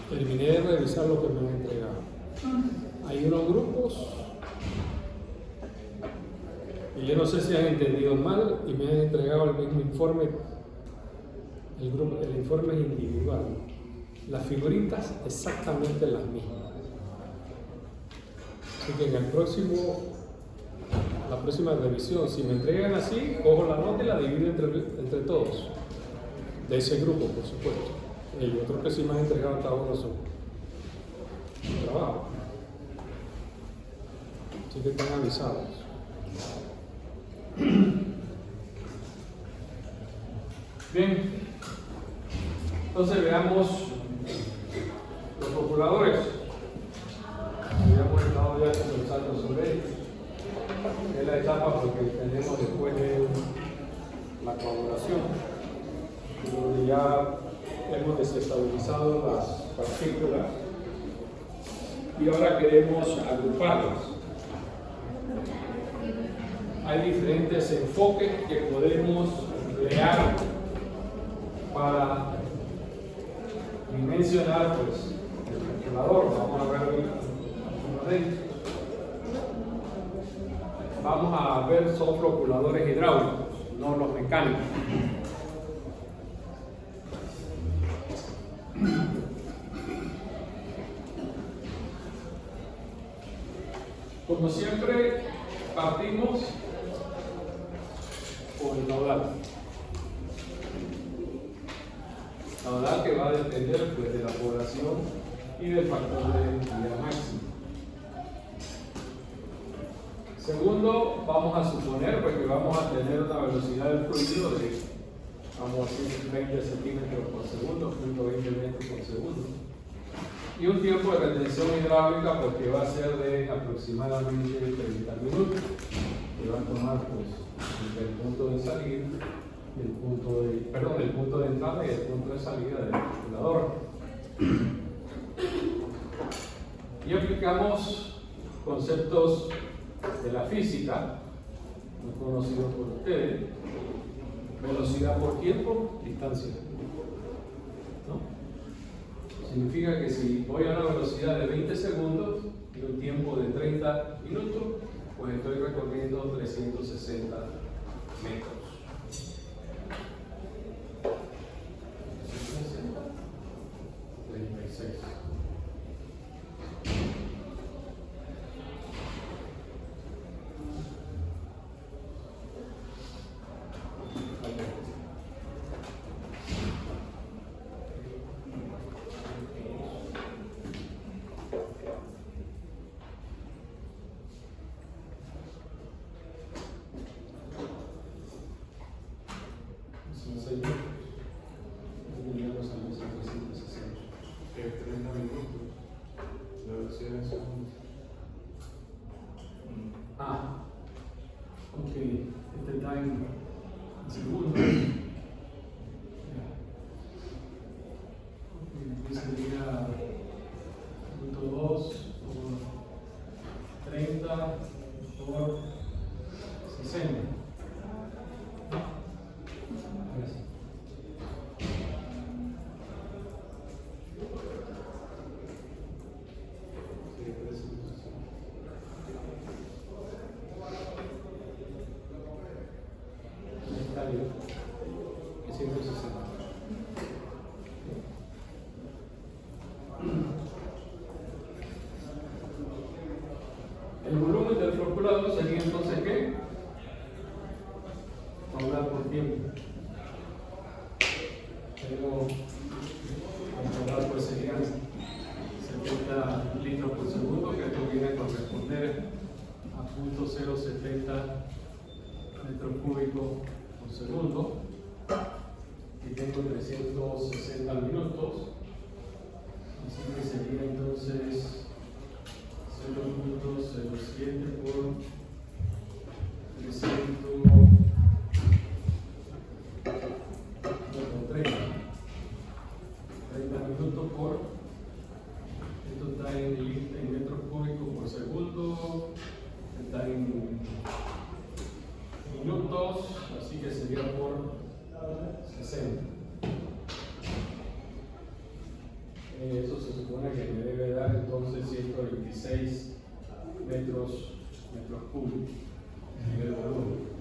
Terminé de revisar lo que me han entregado. Hay unos grupos y yo no sé si han entendido mal y me han entregado el mismo informe. El informe es individual. Las figuritas exactamente las mismas. Así que en la próxima revisión, si me entregan así, cojo la nota y la divido entre todos. De ese grupo, por supuesto. Y otros que sí me han entregado cada uno su trabajo. Así que están avisados. Bien. Entonces veamos los procuradores. Habíamos estado ya conversando sobre ellos. Es la etapa porque tenemos después de la colaboración, donde ya hemos desestabilizado las partículas y ahora queremos agruparlas. Hay diferentes enfoques que podemos crear para dimensionar pues, el calculador. Vamos a ver uno de ellos. Vamos a ver son procuradores hidráulicos, no los mecánicos. Como siempre, partimos por el caudal. Caudal que va a depender pues, de la población y del factor de densidad máximo. Segundo, vamos a suponer pues, que vamos a tener una velocidad del fluido de, vamos a decir, 20 centímetros por segundo, 120 metros por segundo. Y un tiempo de retención hidráulica pues, que va a ser de aproximadamente 30 minutos, que va a tomar pues, entre el punto de salida, el punto de entrada y el punto de salida del calculador. Y aplicamos conceptos de la física, muy conocidos por ustedes: velocidad por tiempo, distancia. ¿No? Significa que si voy a una velocidad de 20 segundos y un tiempo de 30 minutos, pues estoy recorriendo 360 metros. 36. Ok, este está en segundos. Aquí sería 2 por 30 por 60. El volumen del procurador sería entonces ¿qué? Caudal por tiempo. Pero el caudal pues serían 70 litros por segundo, que esto viene a corresponder a 0.070 metros cúbicos por segundo. Y tengo 360 minutos. Así que sería entonces 0.07 por 30 minutos por, esto está en metros cúbicos por que sería por 60. Eso se supone que me debe dar entonces 126 metros cúbicos de volumen.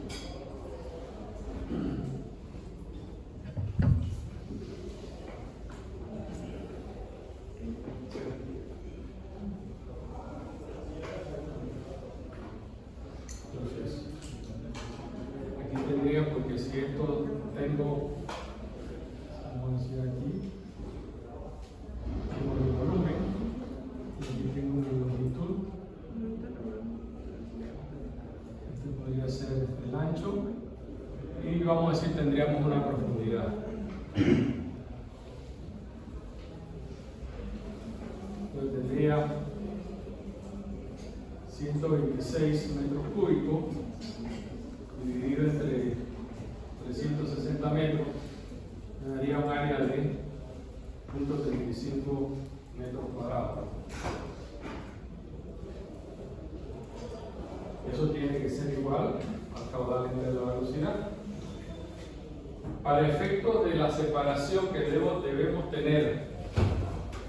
Entonces, aquí tendría, porque si esto tengo, vamos a decir aquí, tengo el volumen, y aquí tengo una longitud. Este podría ser el ancho, y vamos a decir tendríamos una profundidad. Entonces tendría 126 metros cúbicos dividido entre 360 metros, me daría un área de 0.35 metros cuadrados. Eso tiene que ser igual al caudal entre la velocidad. Para efectos de la separación que debemos tener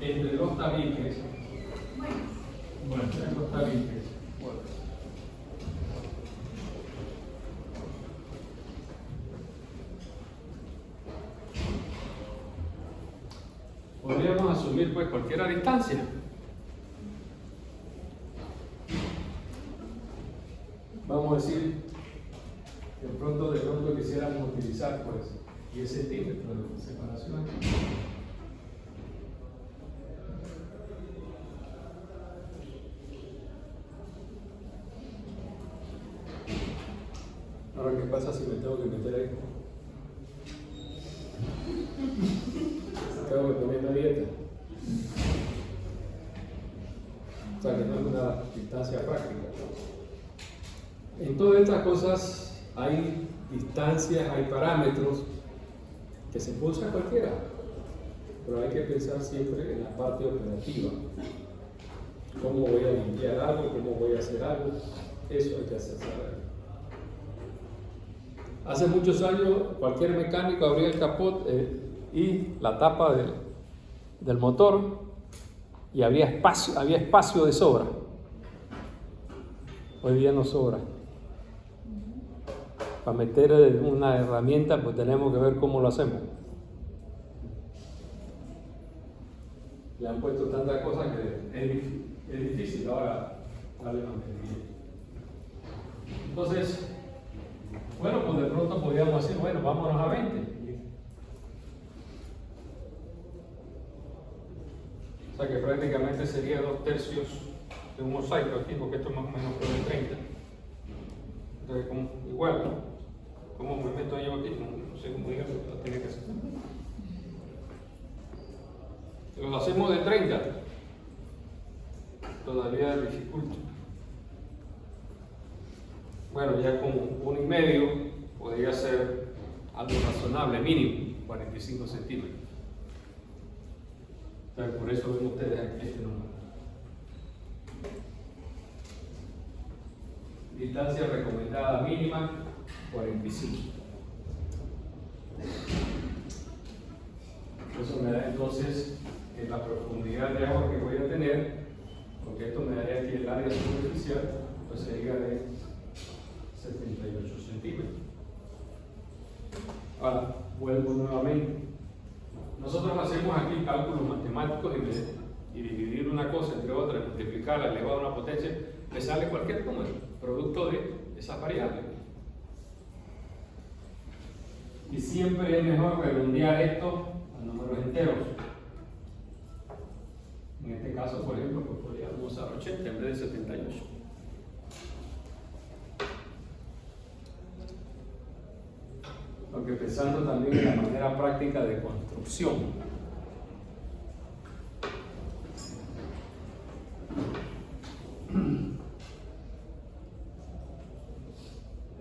entre los tabiques, podríamos asumir pues cualquier distancia. Vamos a decir, de pronto quisiéramos utilizar pues 10 centímetros de separación. Ahora, ¿qué pasa si me tengo que meter ahí? Tengo que comiendo dieta. O sea, que no es una distancia práctica. En todas estas cosas hay distancias, hay parámetros que se puede usar cualquiera, pero hay que pensar siempre en la parte operativa. ¿Cómo voy a limpiar algo? ¿Cómo voy a hacer algo? Eso hay que hacer saber. Hace muchos años cualquier mecánico abría el capot y la tapa del motor y había espacio de sobra. Hoy día no sobra. Para meter una herramienta, pues tenemos que ver cómo lo hacemos. Le han puesto tantas cosas que es difícil ahora darle mantenimiento. Entonces, bueno, pues de pronto podríamos decir, bueno, vámonos a 20. O sea que prácticamente sería 2/3 de un mosaico aquí, porque esto es más o menos por el 30. Entonces, igual, ¿no? ¿Cómo me meto yo aquí? No sé cómo diga, pero tiene que hacer. Lo hacemos de 30. Todavía dificulta. Bueno, ya con 1,5 podría ser algo razonable, mínimo, 45 centímetros. Entonces, por eso ven ustedes aquí este número. Distancia recomendada mínima, 45. Eso me da entonces la profundidad de agua que voy a tener, porque esto me daría aquí el área superficial, pues sería de 78 centímetros. Ahora, vuelvo nuevamente. Nosotros hacemos aquí cálculos matemáticos y dividir una cosa entre otra, multiplicarla, elevado a una potencia, me sale cualquier número, producto de esas variables. Y siempre es mejor redondear esto a números enteros. En este caso, por ejemplo, pues podríamos usar 80 en vez de 78. Aunque pensando también en la manera práctica de construcción.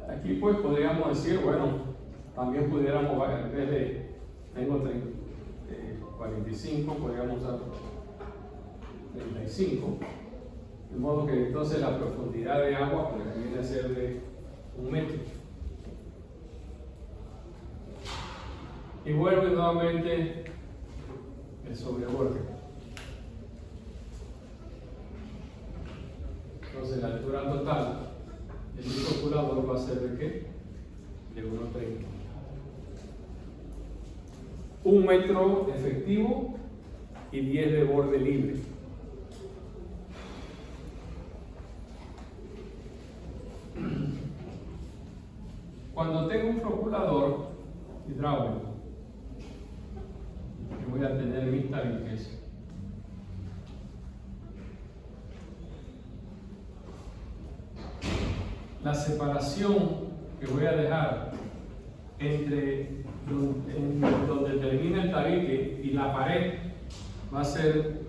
Aquí pues podríamos decir, bueno, también pudiéramos, en vez de, tengo 45, podríamos usar 35, de modo que entonces la profundidad de agua pues viene a ser de 1 metro. Y vuelve nuevamente el sobreborde. Entonces la altura total del calculador va a ser ¿de qué? De 1,30. 1 metro efectivo y 10 de borde libre. Cuando tengo un procurador hidráulico, yo voy a tener mis tabiques. La separación que voy a dejar entre donde termina el tabique y la pared va a ser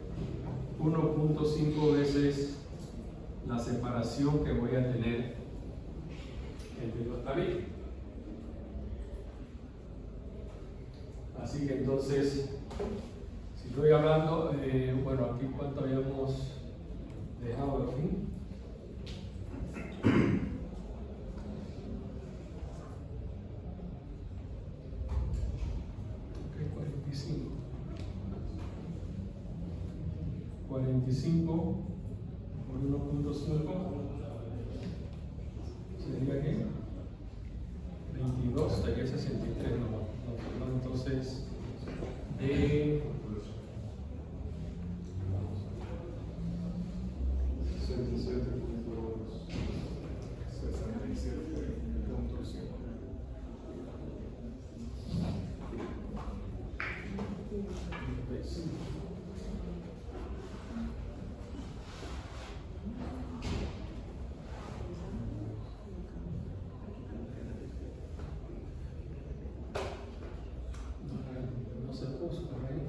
1.5 veces la separación que voy a tener entre los tabiques. Así que entonces, si estoy hablando, bueno, aquí cuánto habíamos dejado aquí. 45 por 1.5 sería que 22, sería 63, no, entonces de 67.5. No se puso por ahí.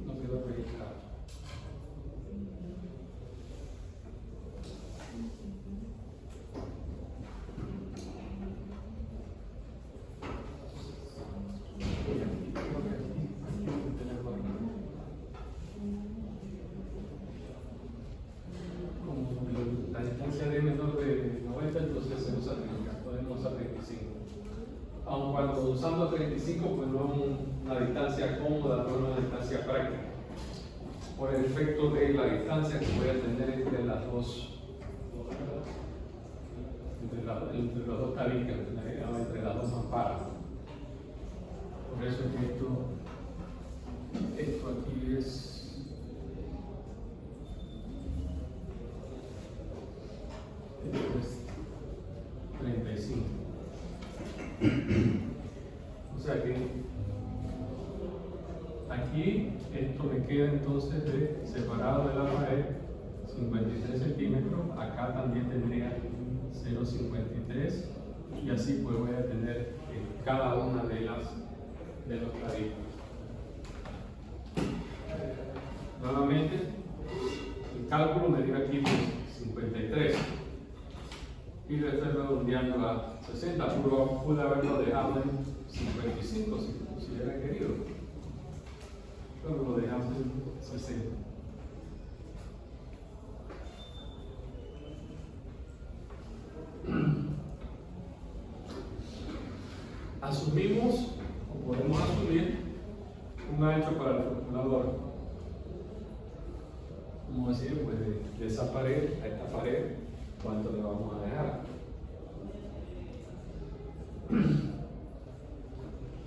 No quedó registrado. La distancia de menor de 90, entonces se usa 30, podemos usar 35. Aun cuando usando 35, pues no es una distancia cómoda, no es una distancia práctica, por el efecto de la distancia que voy a tener entre las dos, entre los dos tabiques, entre las dos mamparas. Por eso es que esto aquí es 35. O sea que aquí esto me queda entonces separado de la pared 53 centímetros. Acá también tendría 0,53 y así pues voy a tener cada una de los tabiques. Nuevamente el cálculo me dio aquí pues, 53. Y lo estoy redondeando a 60, pude haberlo dejado en 55 si hubiera querido, pero lo dejamos en 60. Asumimos, o podemos asumir, un ancho para el calculador. Vamos a decir, pues de esa pared a esta pared, ¿cuánto le vamos a dejar?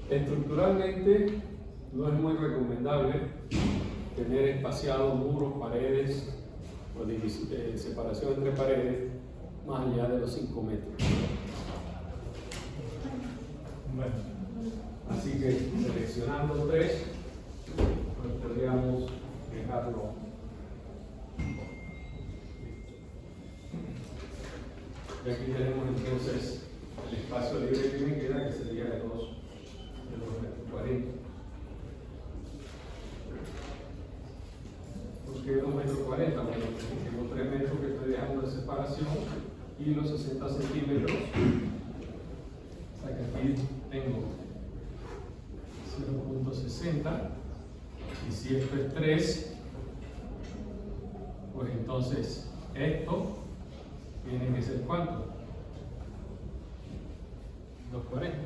Estructuralmente no es muy recomendable tener espaciados muros, paredes o separación entre paredes más allá de los 5 metros. Bueno, así que seleccionando 3, pues podríamos dejarlo. Y aquí tenemos entonces el espacio libre que me queda, que sería de 2 metros 40. ¿Por qué 2 metros 40? Bueno, tengo 3 metros que estoy dejando de separación y los 60 centímetros. O sea que aquí tengo 0.60 Y si esto es 3, pues entonces esto tiene que ser ¿cuánto? 240.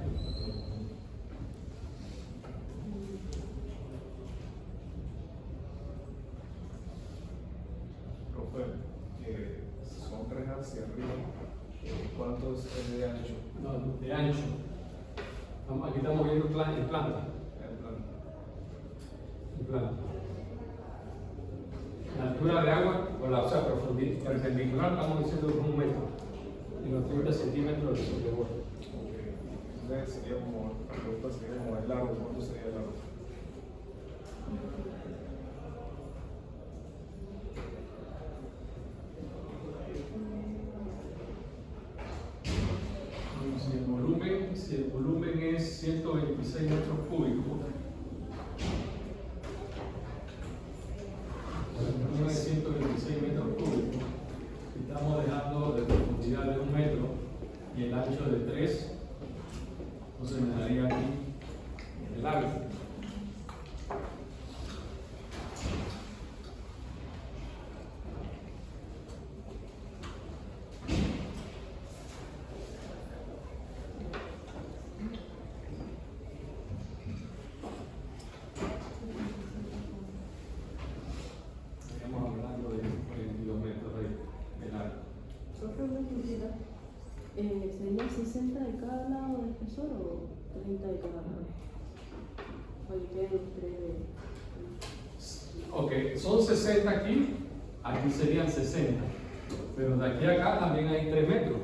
Profe, son 3 hacia arriba. ¿Cuánto es de ancho? No, de ancho. Aquí estamos viendo en planta. En plan. En planta. La altura de agua, o sea, profundidad perpendicular, estamos diciendo que es 1 metro. Y los 30 centímetros de sobreborde. Entonces sería como, la pregunta sería como el largo, ¿cuánto sería el largo? Si el volumen es 126 metros cúbicos, el volumen es 126 metros cúbicos, estamos dejando de profundidad de 1 metro y el ancho de 3, entonces me daría aquí el largo. Estamos hablando de 42 metros de largo. Solo una curiosidad. ¿Sería 60 de cada lado de espesor o 30 de cada lado? Cualquier entre. Ok, son 60 aquí, aquí serían 60, pero de aquí a acá también hay 3 metros,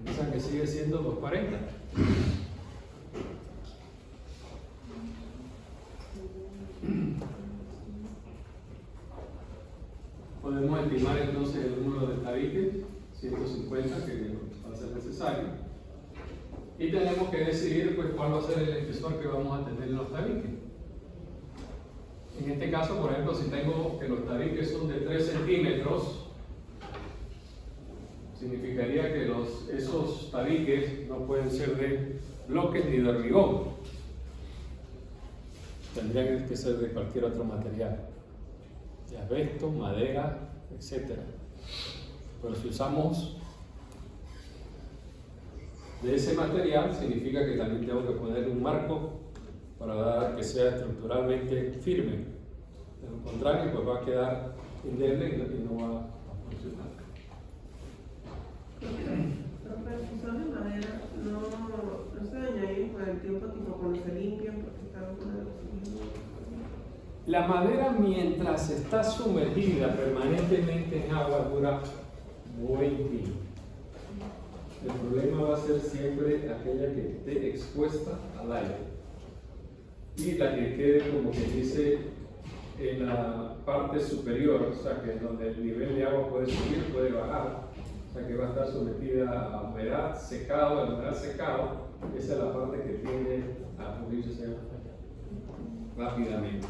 o sea que sigue siendo 240. Podemos estimar entonces el número de tabiques, 150, que va a ser necesario, y tenemos que decidir pues cuál va a ser el espesor que vamos a tener en los tabiques. En este caso, por ejemplo, si tengo que los tabiques son de 3 centímetros, significaría que esos tabiques no pueden ser de bloques ni de hormigón. Tendrían que ser de cualquier otro material, de asbesto, madera, etc. Pero si usamos de ese material, significa que también tengo que poner un marco para dar que sea estructuralmente firme. De lo contrario, pues va a quedar endeble y no va a funcionar. Pero si son de madera, no se dañarían con el tiempo, tipo cuando se limpian, porque están con el oxígeno. La madera, mientras está sumergida permanentemente en agua, dura buen tiempo. El problema va a ser siempre aquella que esté expuesta al aire y la que quede, como que dice, en la parte superior, o sea que donde el nivel de agua puede subir, puede bajar, o sea que va a estar sometida a humedad, secado, el humedad secado, esa es la parte que tiende a pudrirse rápidamente.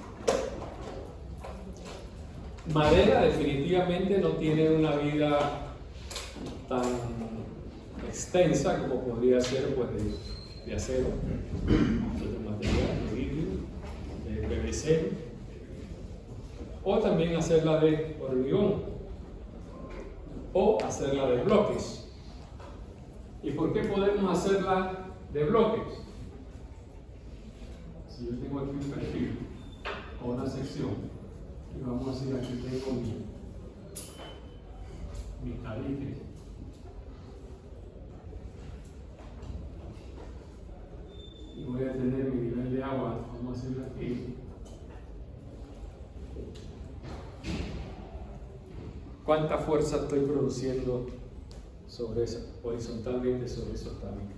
Madera definitivamente no tiene una vida tan extensa como podría ser pues, de acero, de otro material, de vidrio, de PVC, o también hacerla de hormigón, o hacerla de bloques. ¿Y por qué podemos hacerla de bloques? Si yo tengo aquí un perfil o una sección, y vamos a decir aquí tengo mi tabique, y voy a tener mi nivel de agua, vamos a hacerlo aquí. ¿Cuánta fuerza estoy produciendo horizontalmente sobre esos tabiques?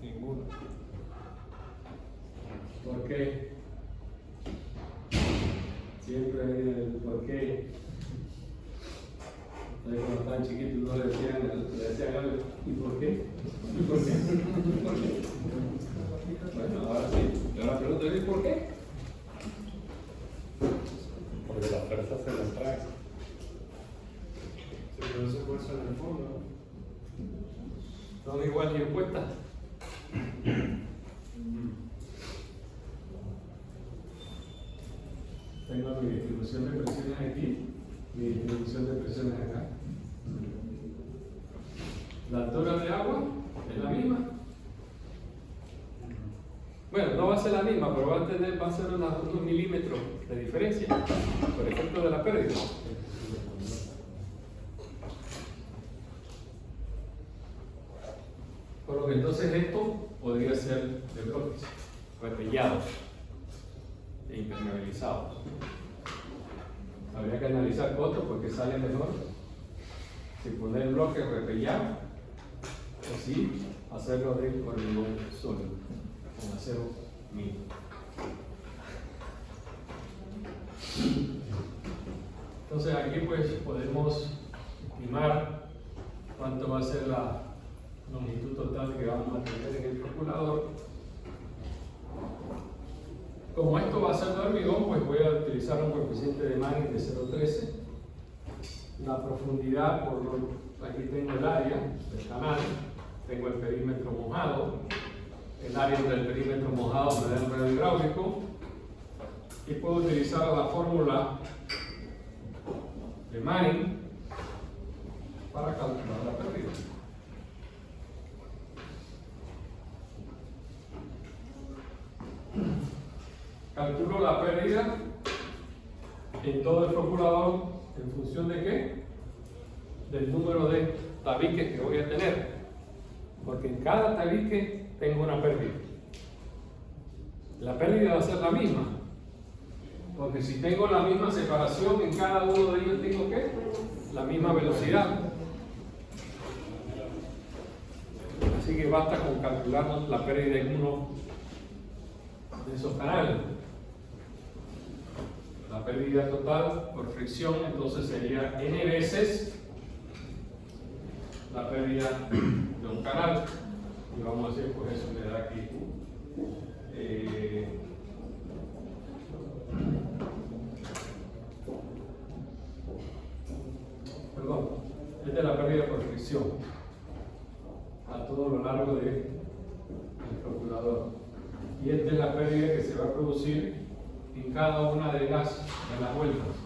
Ninguna. ¿Por qué? Siempre hay el por qué. Cuando estaban chiquitos no le decían algo, ¿y por qué? ¿Y por qué? ¿Por qué? Bueno, ahora sí, yo la pregunta es ¿por qué? Porque la fuerza se la trae. Se produce fuerza en el fondo. ¿Son iguales y opuestas? Tengo mi distribución de presiones aquí, mi distribución de presiones acá. La altura de agua es la misma. Bueno, no va a ser la misma, pero va a ser unos milímetros de diferencia por efecto de la pérdida. Por lo que entonces esto podría ser de bloques repellados e impermeabilizados. Habría que analizar costos porque sale mejor si poner bloques repellados o si hacerlo de hormigón sólido con acero mínimo. Entonces aquí pues podemos estimar cuánto va a ser la longitud total que vamos a tener en el calculador. Como esto va a ser de hormigón, pues voy a utilizar un coeficiente de Manning de 0,13. La profundidad, aquí tengo el área del canal, tengo el perímetro mojado. El área del perímetro mojado me da el radio hidráulico. Y puedo utilizar la fórmula de Manning para calcular la pérdida. Calculo la pérdida en todo el procurador en función de qué? Del número de tabiques que voy a tener. Porque en cada tabique tengo una pérdida. La pérdida va a ser la misma. Porque si tengo la misma separación en cada uno de ellos, tengo ¿qué? La misma velocidad. Así que basta con calcular la pérdida en uno de esos canales. La pérdida total por fricción entonces sería n veces la pérdida de un canal. Y vamos a decir, pues eso me da aquí perdón, esta es la pérdida por fricción a todo lo largo del procurador. Y esta es la pérdida que se va a producir en cada una de las vueltas.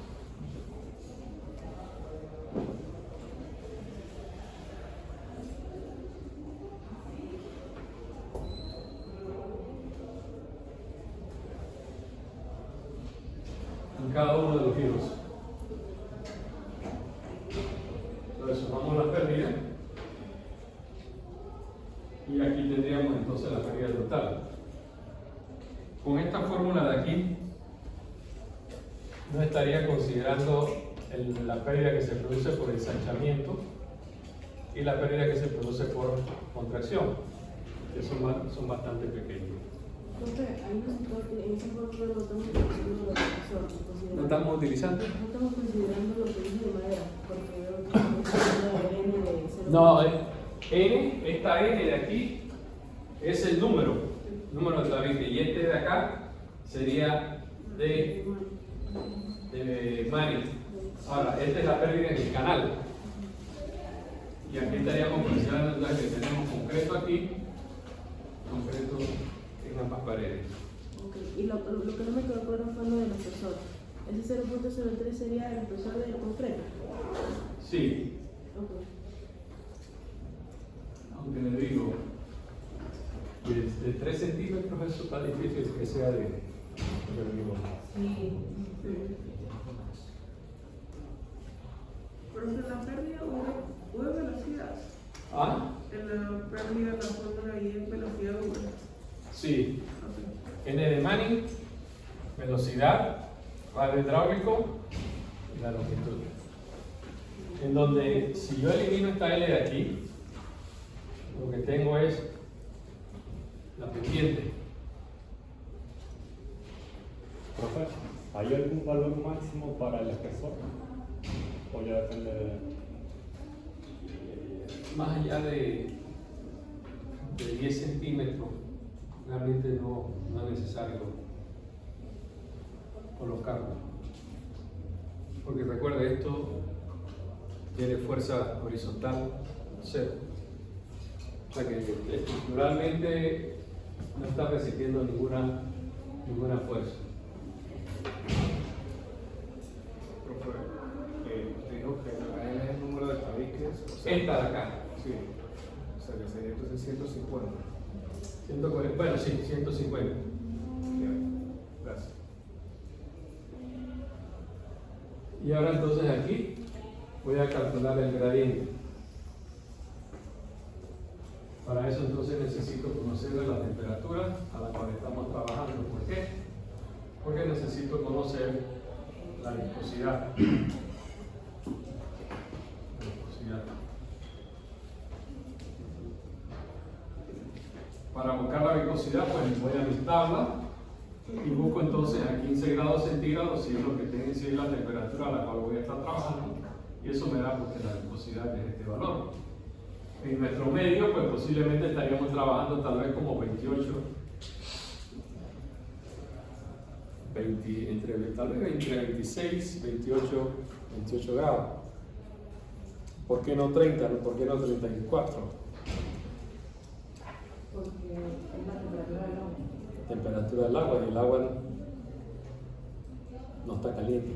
En cada uno de los giros. Entonces sumamos las pérdidas y aquí tendríamos entonces la pérdida total. Con esta fórmula de aquí no estaría considerando la pérdida que se produce por ensanchamiento y la pérdida que se produce por contracción, que son bastante pequeños. Entonces, ahí en esa fórmula no estamos utilizando los profesores. ¿No estamos utilizando? No estamos considerando los pesos de madera, porque veo que N de 0. No, N, esta N de aquí es el número de tabique, y este de acá sería de Manning. Ahora, esta es la pérdida en el canal. Y aquí estaríamos considerando que tenemos concreto aquí, concreto en ambas paredes. Okay. Y lo que no me quedó claro fue lo del espesor. Ese 0.03 sería el espesor del concreto. Sí, Okay. aunque le digo, de 3 centímetros eso está difícil que sea de hormigón. Sí. Pero en la pérdida hubo velocidad. ¿Ah? En la pérdida la fórmula ahí es velocidad 1. Sí. Okay. N de Manning, velocidad, radio hidráulico y la longitud. En donde, si yo elimino esta L de aquí, lo que tengo es la pendiente. Profe, ¿hay algún valor máximo para el espesor? ¿O ya depende de...? Más allá de 10 centímetros, realmente no es necesario colocarlo. Porque recuerde, esto tiene fuerza horizontal 0. sea que estructuralmente no está resistiendo ninguna fuerza. Profe, dijo que la N es el número de tabiques. O sea, Esta de acá. Sí. O sea que sería entonces 150. 140, bueno, sí, 150. Bien. Gracias. Y ahora entonces aquí voy a calcular el gradiente. Para eso entonces necesito conocer la temperatura a la cual estamos trabajando. ¿Por qué? Porque necesito conocer la viscosidad. Para buscar la viscosidad, pues voy a mi tabla y busco entonces a 15 grados centígrados, si es lo que tiene que ser la temperatura a la cual voy a estar trabajando, y eso me da porque la viscosidad es este valor. En nuestro medio, pues posiblemente estaríamos trabajando tal vez como 28, tal vez entre 26, 28 grados. ¿Por qué no 30? ¿Por qué no 34? Porque es la temperatura del agua. Temperatura del agua, y el agua no está caliente.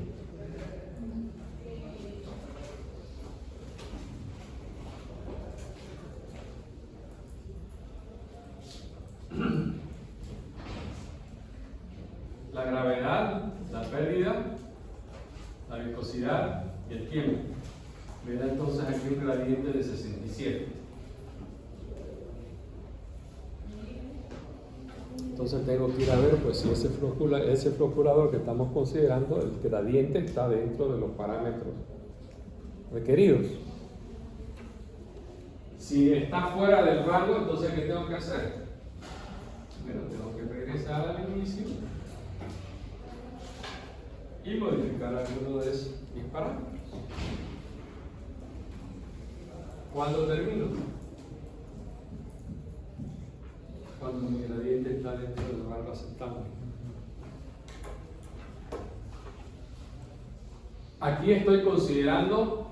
La gravedad, la pérdida, la viscosidad y el tiempo. Me da entonces aquí un gradiente de 67. Entonces tengo que ir a ver pues si ese floculador que estamos considerando, el gradiente está dentro de los parámetros requeridos. Si está fuera del rango, entonces ¿qué tengo que hacer? Bueno, tengo que regresar al inicio y modificar alguno de mis parámetros. ¿Cuándo termino? Cuando mi gradiente está dentro del rango aceptable. Aquí estoy considerando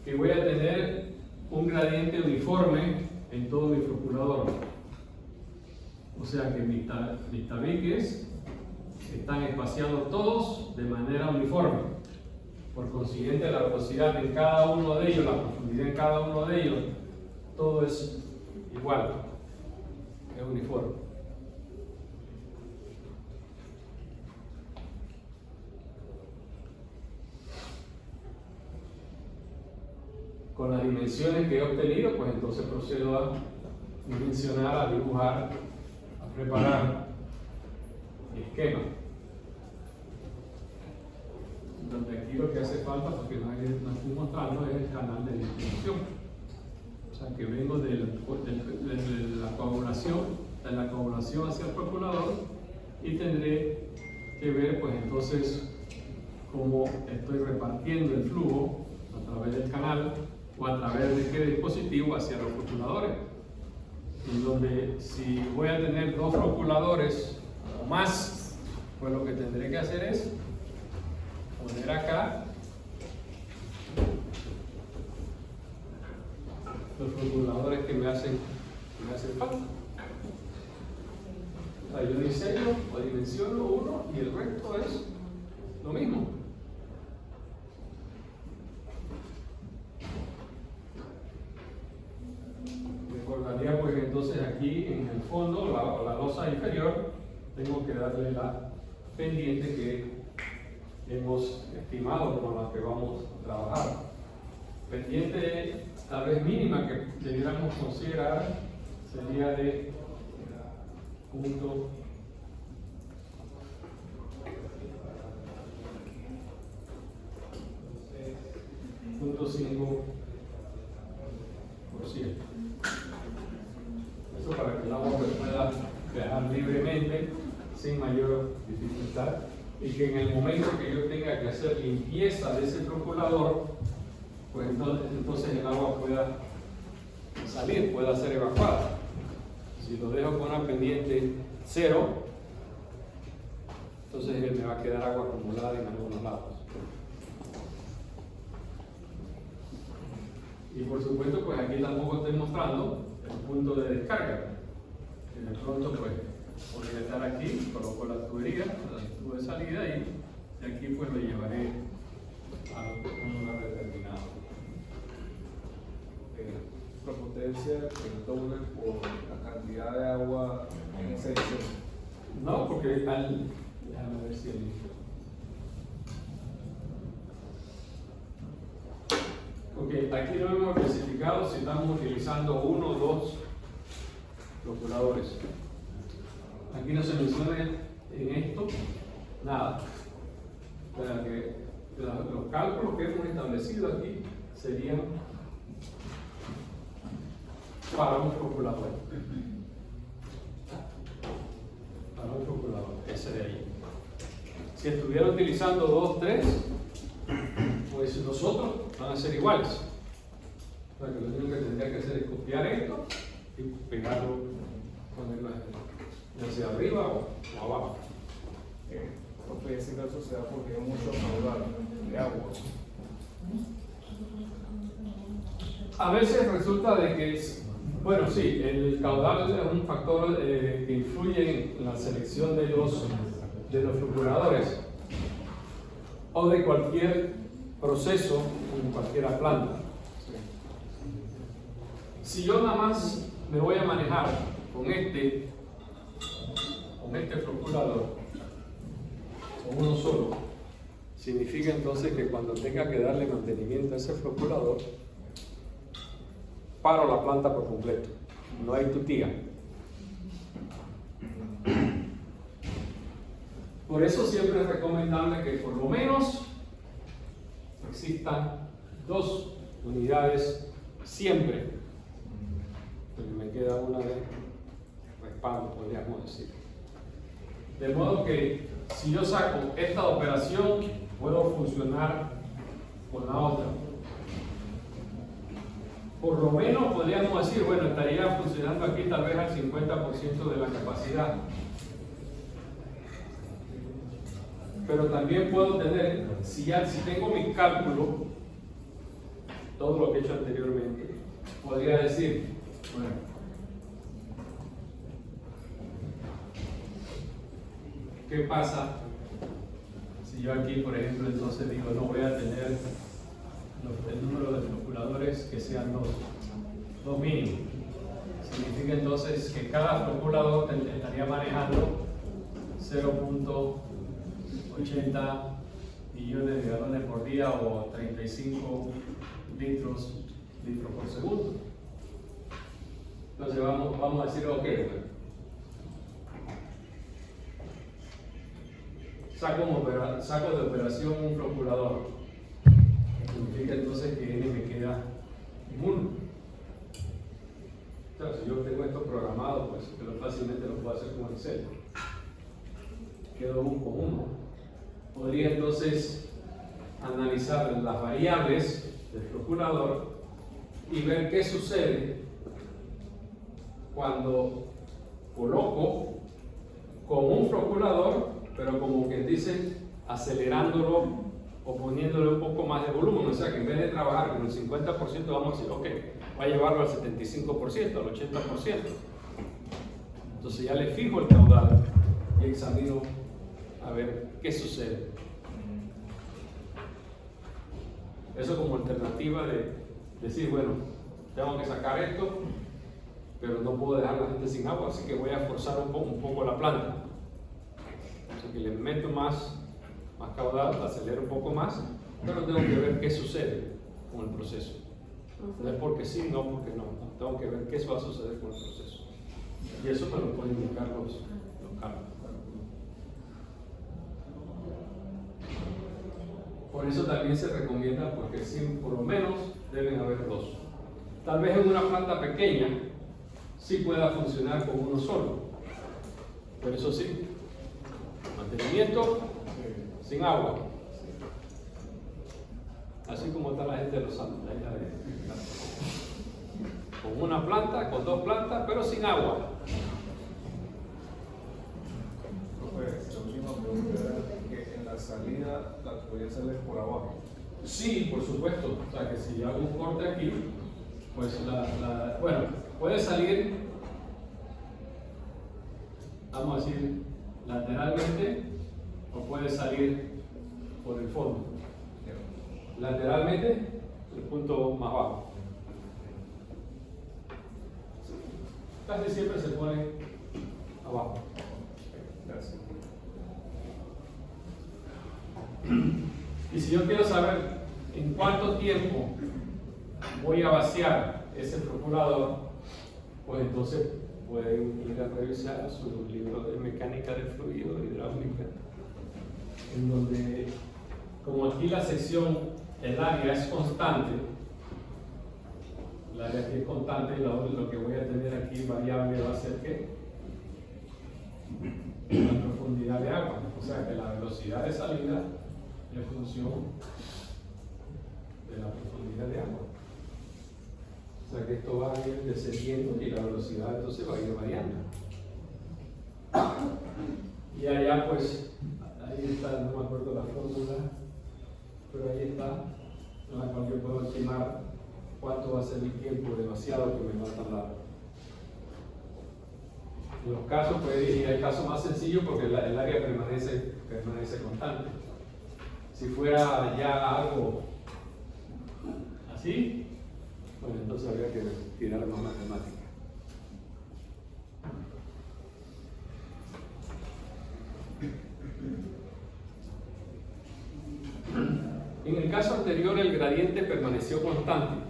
que voy a tener un gradiente uniforme en todo mi floculador. O sea que mis tabiques están espaciados todos de manera uniforme. Por consiguiente, la velocidad en cada uno de ellos, la profundidad en cada uno de ellos, todo es igual. Es uniforme. Con las dimensiones que he obtenido, pues entonces procedo a dimensionar, a dibujar, a preparar mi esquema. Donde aquí lo que hace falta, porque no estoy mostrando, es el canal de distribución. O sea que vengo de la coagulación hacia el floculador y tendré que ver pues entonces cómo estoy repartiendo el flujo a través del canal o a través de qué dispositivo hacia los floculadores. En donde si voy a tener dos floculadores o más, pues lo que tendré que hacer es poner acá los floculadores que me hacen falta. O sea, yo diseño o dimensiono uno y el resto es lo mismo. Recordaría pues entonces aquí en el fondo, la losa inferior, tengo que darle la pendiente que hemos estimado con la que vamos a trabajar. Pendiente tal vez mínima que debiéramos considerar sería de punto 5%. Eso para que el agua pueda viajar libremente sin mayor dificultad y que en el momento que yo tenga que hacer limpieza de ese floculador, pues entonces el agua pueda salir, pueda ser evacuada. Si lo dejo con una pendiente 0, entonces me va a quedar agua acumulada en algunos lados. Y por supuesto, pues aquí tampoco estoy mostrando el punto de descarga. Y de pronto pues podría estar aquí, coloco la tubería, la tubo de salida y de aquí pues lo llevaré a un lugar determinado. La potencia que doble por la cantidad de agua en esa edición. No, porque déjame ver si porque aquí no hemos especificado si estamos utilizando uno o dos procuradores. Aquí no se menciona en esto nada. O sea que los cálculos que hemos establecido aquí serían para un procurador. Para un procurador, ese de ahí. Si estuviera utilizando 2, 3, pues los otros van a ser iguales. O sea que lo único que tendría que hacer es copiar esto y pegarlo, ponerlo ya sea arriba o abajo. Porque ese caso se da porque hay mucho caudal de agua. A veces resulta de que, bueno, sí, el caudal es un factor que influye en la selección de los procuradores o de cualquier proceso en cualquier planta. Si yo nada más me voy a manejar con este procurador, con uno solo, significa entonces que cuando tenga que darle mantenimiento a ese procurador, paro la planta por completo, no hay tutía. Por eso siempre es recomendable que por lo menos existan 2 unidades siempre, porque me queda una de respaldo, podríamos decir. De modo que si yo saco esta operación, puedo funcionar con la otra. Por lo menos podríamos decir, bueno, estaría funcionando aquí tal vez al 50% de la capacidad. Pero también puedo tener, si tengo mi cálculo, todo lo que he hecho anteriormente, podría decir, bueno, ¿qué pasa si yo aquí, por ejemplo, entonces digo, no voy a tener el número de procuradores que sean 2 mínimos? Significa entonces que cada procurador estaría manejando 0.80 millones de galones por día o 35 litros por segundo. Entonces vamos a decir, ok, saco de operación un procurador. Significa entonces que N me queda en 1. O sea, si yo tengo esto programado, pues pero fácilmente lo puedo hacer con Excel. Quedo 1 con 1. Podría entonces analizar las variables del procurador y ver qué sucede cuando coloco con un procurador, pero como que dice, acelerándolo o poniéndole un poco más de volumen. O sea que en vez de trabajar con el 50%, vamos a decir, ok, voy a llevarlo al 75%, al 80%. Entonces ya le fijo el caudal y examino a ver qué sucede. Eso como alternativa de decir, bueno, tengo que sacar esto, pero no puedo dejar a la gente sin agua, así que voy a forzar un poco la planta. Así que le meto más caudal, acelero un poco más, pero tengo que ver qué sucede con el proceso. No es porque sí, no porque no. Tengo que ver qué va a suceder con el proceso. Y eso me lo pueden indicar los cálculos. Por eso también se recomienda, porque sí, por lo menos deben haber 2. Tal vez en una planta pequeña sí pueda funcionar con uno solo. Pero eso sí, mantenimiento sin agua. Así como está la gente de los Santos. Con una planta, con 2 plantas, pero sin agua. La última pregunta era que en la salida la tubería sale por abajo. Sí, por supuesto. O sea que si hago un corte aquí, pues bueno, puede salir, vamos a decir, lateralmente o puede salir por el fondo. Lateralmente, el punto más bajo. Casi siempre se pone abajo. Gracias. Y si yo quiero saber en cuánto tiempo voy a vaciar ese procurador, pues entonces pueden ir a revisar su libro de mecánica de fluido hidráulica, en donde, como aquí la sección, el área es constante, el área aquí es constante, lo que voy a tener aquí variable va a ser ¿qué? La profundidad de agua, o sea que la velocidad de salida es función de la profundidad de agua. O sea que esto va a ir descendiendo y la velocidad entonces va a ir variando. Y allá pues, ahí está, no me acuerdo la fórmula, pero ahí está, en la cual yo puedo estimar cuánto va a ser el tiempo de vaciado que me va a tardar. En los casos, pues, y el caso más sencillo porque el área permanece constante. Si fuera ya algo así, bueno, entonces habría que tirar más matemática. En el caso anterior, el gradiente permaneció constante,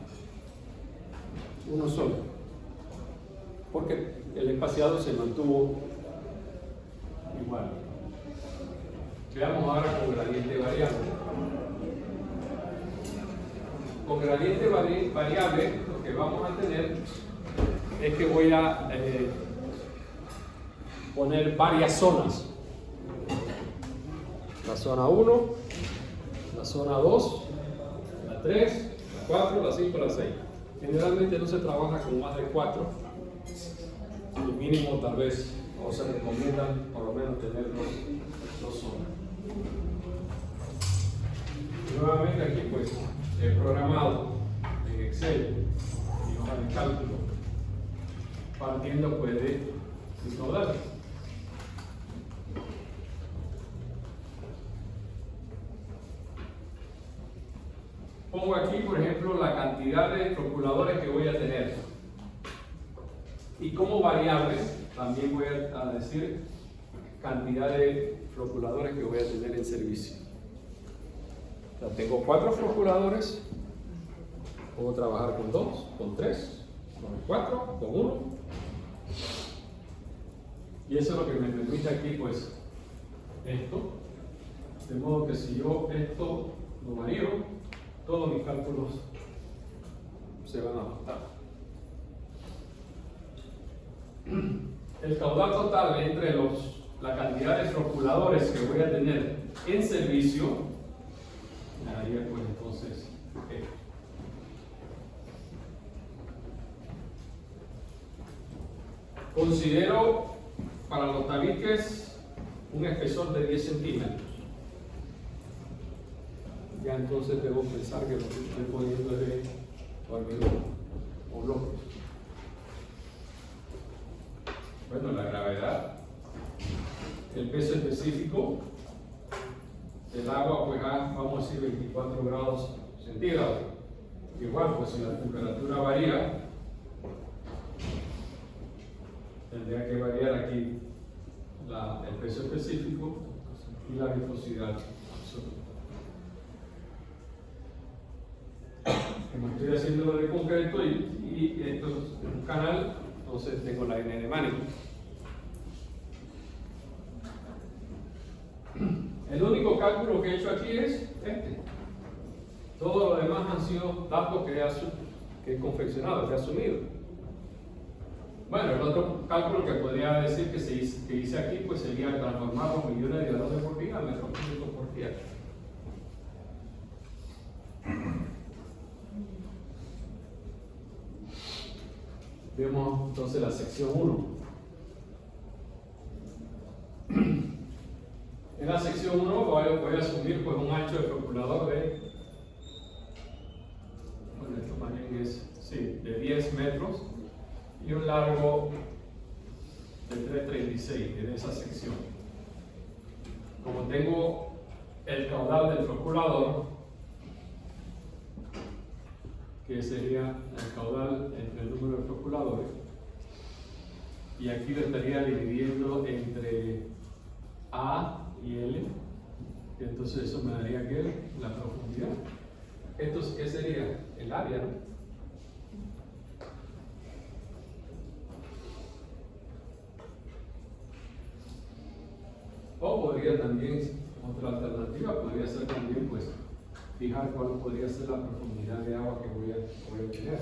uno solo, porque el espaciado se mantuvo igual. Veamos ahora con gradiente variable. Con gradiente variable, lo que vamos a tener es que voy a poner varias zonas. La zona 1, la zona 2, la 3, la 4, la 5, la 6. Generalmente no se trabaja con más de 4. El mínimo tal vez, o se recomiendan por lo menos tener dos zonas. Nuevamente aquí pues he programado en Excel y hoja de cálculo partiendo pues de caudal. Pongo aquí por ejemplo la cantidad de procuradores que voy a tener y como variable también voy a decir cantidad de procuradores que voy a tener en servicio. O sea, tengo 4 procuradores, puedo trabajar con 2, con 3, con 4, con 1. Y eso es lo que me permite aquí, pues, esto. De modo que si yo esto lo varío, todos mis cálculos se van a ajustar. El caudal total entre la cantidad de procuradores que voy a tener en servicio, me daría pues entonces esto. Considero para los tabiques un espesor de 10 centímetros. Ya entonces debo pensar que lo que estoy poniendo es de hormigón o bloques. Bueno, la gravedad, el peso específico del agua, pues vamos a decir 24 grados centígrados. Igual, pues si la temperatura varía, tendría que variar aquí el peso específico y la viscosidad absoluta. Como estoy haciendo de concreto y esto es un canal, entonces tengo la N de Manning. El único cálculo que he hecho aquí es este. Todo lo demás han sido datos que he confeccionado, que he asumido. Bueno, el otro cálculo que podría decir que hice aquí, pues sería transformar los millones de galones por día a metros cúbicos por día. Vemos entonces la sección 1. En la sección 1 voy a asumir pues un ancho de procurador de, bueno, esto más bien es, sí, de 10 metros largo de 336 en esa sección. Como tengo el caudal del procurador, que sería el caudal entre el número de procuradores, y aquí lo estaría dividiendo entre A y L, y entonces eso me daría que la profundidad. Esto ¿qué sería? El área, ¿no? O podría también, otra alternativa, podría ser también, pues, fijar cuál podría ser la profundidad de agua que voy a tener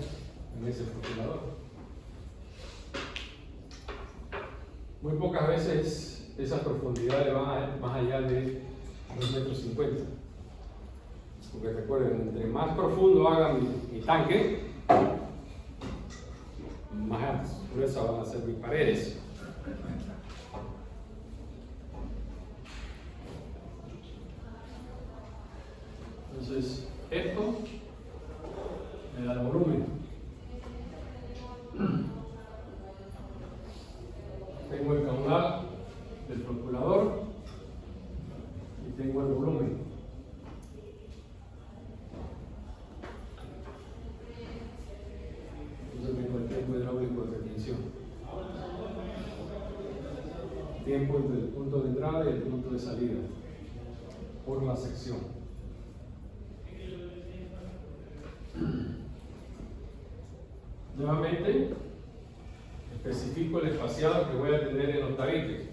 en ese procurador. Muy pocas veces esas profundidades van más allá de 2,50 metros. Porque recuerden, entre más profundo haga mi tanque, más gruesas van a ser mis paredes. Entonces, esto me da el volumen. Tengo el caudal del procurador y tengo el volumen. Entonces tengo el tiempo hidráulico de retención. Tiempo entre el punto de entrada y el punto de salida por la sección. Nuevamente, especifico el espaciado que voy a tener en los tabiques.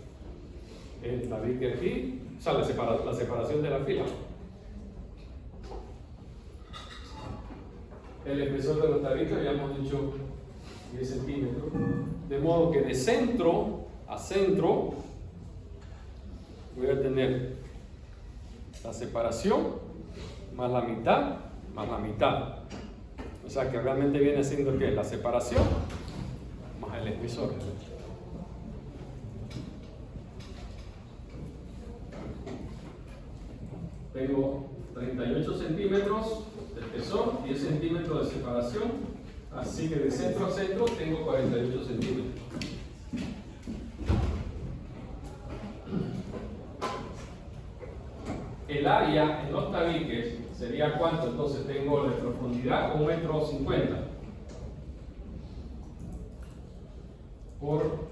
El tabique aquí, o sea, la separación de la fila. El espesor de los tabiques, habíamos dicho 10 centímetros. De modo que de centro a centro voy a tener la separación más la mitad más la mitad. O sea que realmente viene siendo ¿qué? La separación más el espesor. Tengo 38 centímetros de espesor, 10 centímetros de separación, así que de centro a centro tengo 48 centímetros. El área en los tabiques sería ¿cuánto? Entonces tengo de profundidad 1,50 metros por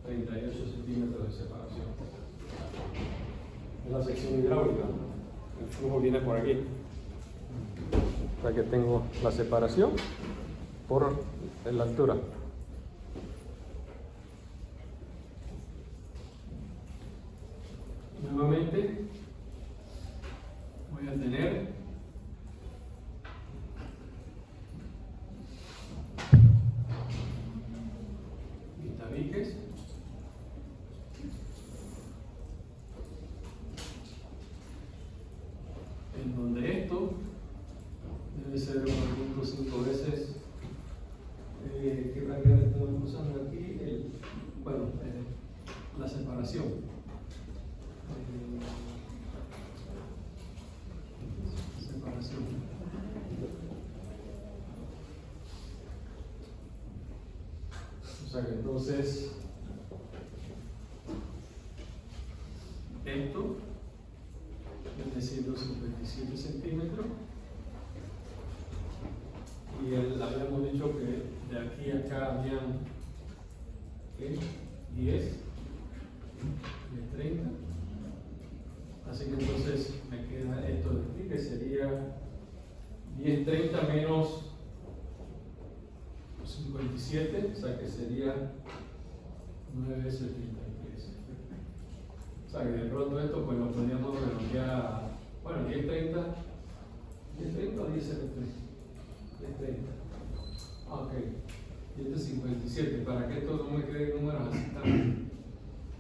38 centímetros de separación. Es la sección hidráulica. El flujo viene por aquí. O sea que tengo la separación por la altura. Nuevamente voy a tener mis tabiques, en donde esto debe ser 1.5 veces ¿qué bracket estamos usando aquí? La separación. Separación. O sea que entonces esto viene siendo 57 centímetros y habíamos dicho que de aquí a acá habían 10 de 30. Así que entonces me queda esto de aquí, que sería 10,30 menos 57, o sea que sería 9,73. O sea que de pronto esto pues lo podríamos redondear, bueno, 10,30 o 10,73. 10,30. Ok. Y este es 57, para que esto no me quede números así tan.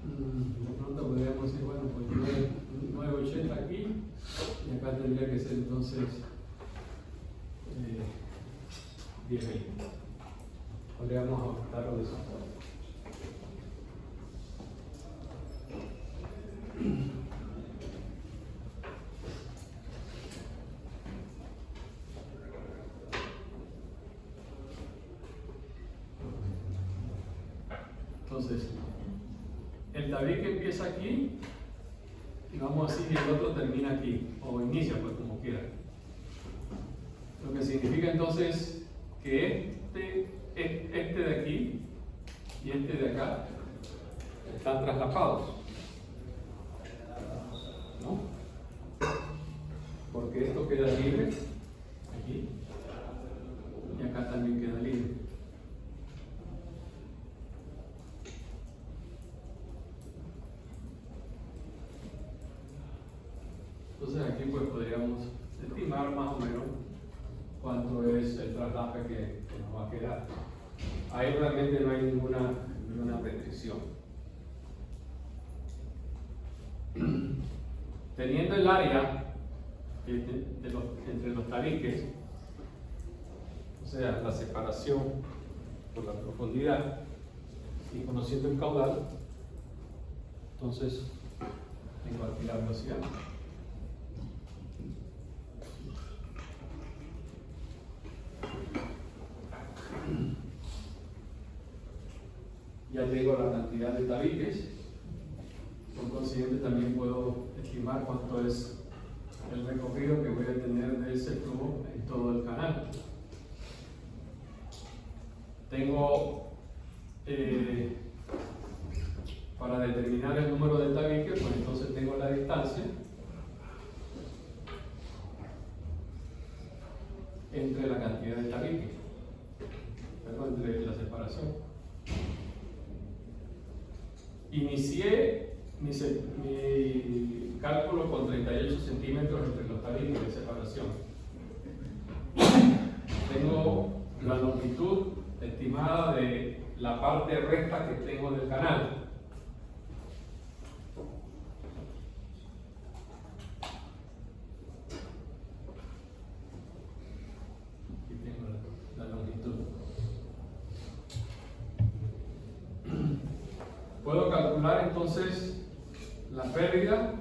De pronto podríamos decir, bueno, pues 9,80 aquí y acá tendría que ser entonces 10,20. Podríamos ajustarlo de esa forma. Entonces, el tabique empieza aquí y vamos así y el otro termina aquí, o inicia pues como quiera. Lo que significa entonces que este de aquí y este de acá están traslapados, ¿no? Porque esto queda libre aquí y acá también queda libre. Entonces aquí pues podríamos estimar más o menos cuánto es el traslape que nos va a quedar. Ahí realmente no hay ninguna restricción. Teniendo el área entre los tabiques, o sea, la separación por la profundidad, y conociendo el caudal, entonces tengo aquí la velocidad. Ya tengo la cantidad de tabiques, por consiguiente también puedo estimar cuánto es el recorrido que voy a tener de ese tubo en todo el canal. Tengo para determinar el número de tabiques, pues entonces tengo la distancia entre la cantidad de tabiques, entre la separación. Inicié mi cálculo con 38 centímetros entre los tabiques de separación. Tengo la longitud estimada de la parte recta que tengo del canal. Aquí tengo la longitud. Puedo calcular entonces la pérdida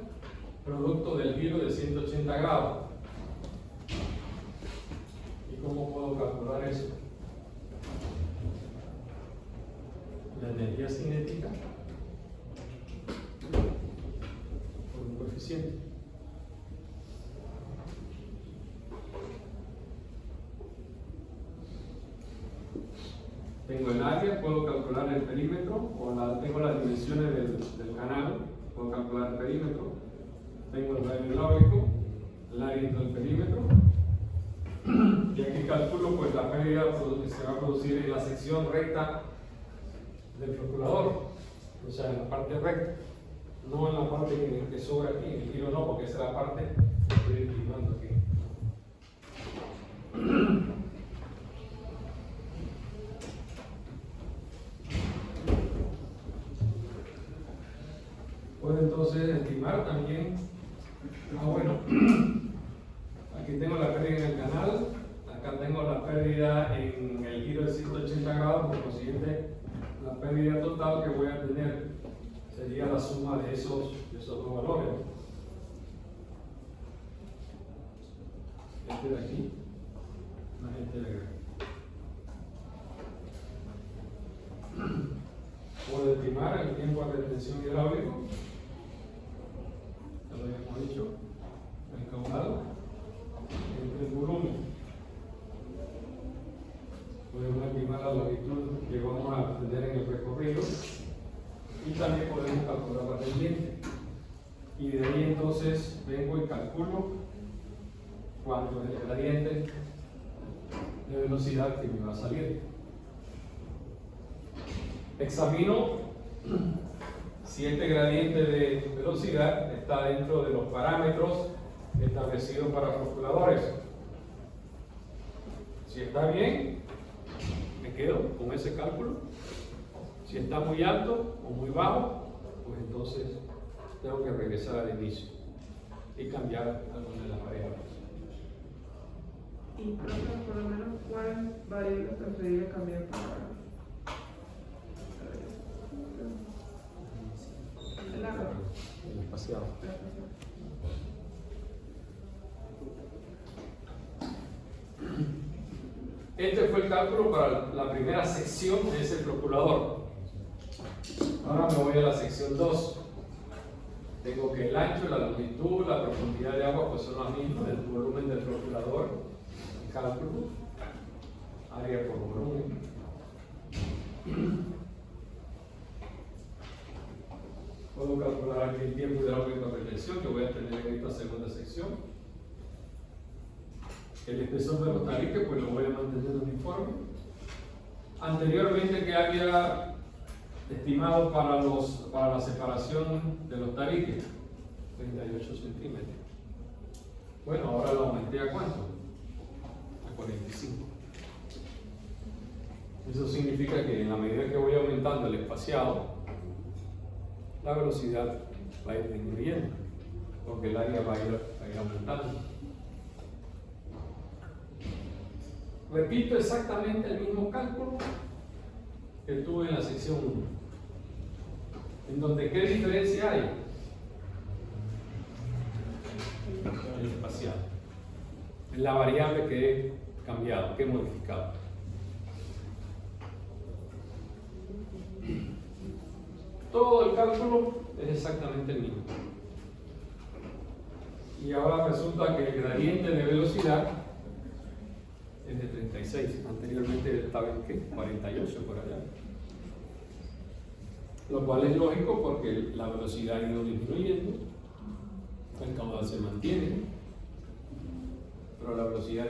producto del giro de 180 grados. ¿Y cómo puedo calcular eso? La energía cinética por un coeficiente. Tengo el área, puedo calcular el perímetro, tengo las dimensiones del canal, puedo calcular el perímetro. Tengo el radio hidráulico, el área dentro del perímetro. Y aquí calculo pues la pérdida que se va a producir en la sección recta del procurador, o sea, en la parte recta, no en la parte que sobra aquí, en el giro no, porque esa es la parte que estoy estimando aquí. Puedo entonces estimar también, bueno, aquí tengo la pérdida en el canal, acá tengo la pérdida en el giro de 180 grados, por consiguiente la pérdida total que voy a tener sería la suma de esos dos valores. Este de aquí, más este de acá. Puedo estimar el tiempo de retención hidráulico, ya lo habíamos dicho, el caudal entre el volumen. Podemos estimar la longitud que vamos a tener en el recorrido y también podemos calcular la pendiente. Y de ahí entonces vengo y calculo cuánto es el gradiente de velocidad que me va a salir. Examino si este gradiente de velocidad está dentro de los parámetros establecidos para procuradores. Si está bien, me quedo con ese cálculo. Si está muy alto o muy bajo, pues entonces tengo que regresar al inicio y cambiar alguna de las variables. Y por lo menos, ¿cuál variable preferiría cambiar para el agua? El espaciado. Este fue el cálculo para la primera sección de ese procurador. Ahora me voy a la sección 2. Tengo que el ancho, la longitud, la profundidad de agua pues son las mismas, el volumen del procurador, el cálculo, área por volumen. Puedo calcular aquí el tiempo hidráulico de retención que voy a tener en esta segunda sección. El espesor de los tabiques pues lo voy a mantener uniforme. Anteriormente, que había estimado para la separación de los tabiques, 38 centímetros. Bueno, ahora lo aumenté ¿a cuánto? A 45. Eso significa que en la medida que voy aumentando el espaciado, la velocidad va a ir disminuyendo, porque el área va a ir aumentando. Repito exactamente el mismo cálculo que tuve en la sección 1. En donde, ¿qué diferencia hay? El espacial. Es la variable que he cambiado, que he modificado. Todo el cálculo es exactamente el mismo. Y ahora resulta que el gradiente de velocidad es de 36. Anteriormente estaba en ¿qué? 48 por allá. Lo cual es lógico porque la velocidad ha ido disminuyendo, el caudal se mantiene, pero la velocidad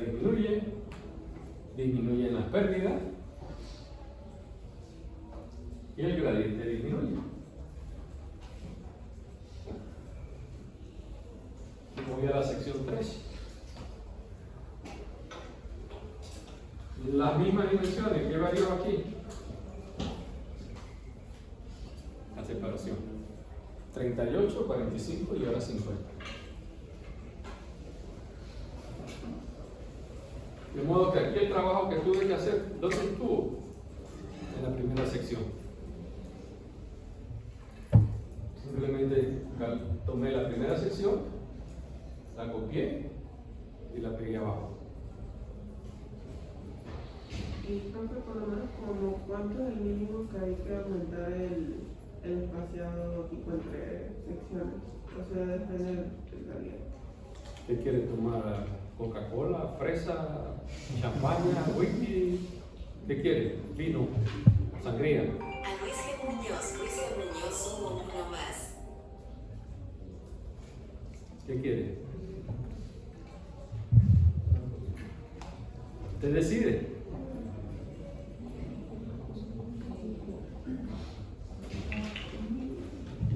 disminuyen las pérdidas y el gradiente disminuye. Voy a la sección 3. Las mismas dimensiones, ¿qué varió aquí? La separación. 38, 45 y ahora 50. De modo que aquí el trabajo que tuve que hacer, ¿dónde estuvo? En la primera sección. Simplemente tomé la primera sección, la copié y la pegué abajo. Y profe, por lo menos, como ¿cuánto es el mínimo que hay que aumentar el espaciado tipo entre secciones? O sea, depende del gradiente. ¿Qué quiere tomar? ¿Coca-Cola? ¿Fresa? ¿Champaña? ¿Whisky? ¿Qué quiere? ¿Vino? ¿Sangría? A Luis G. Muñoz sumo uno más. ¿Qué quiere? Usted decide.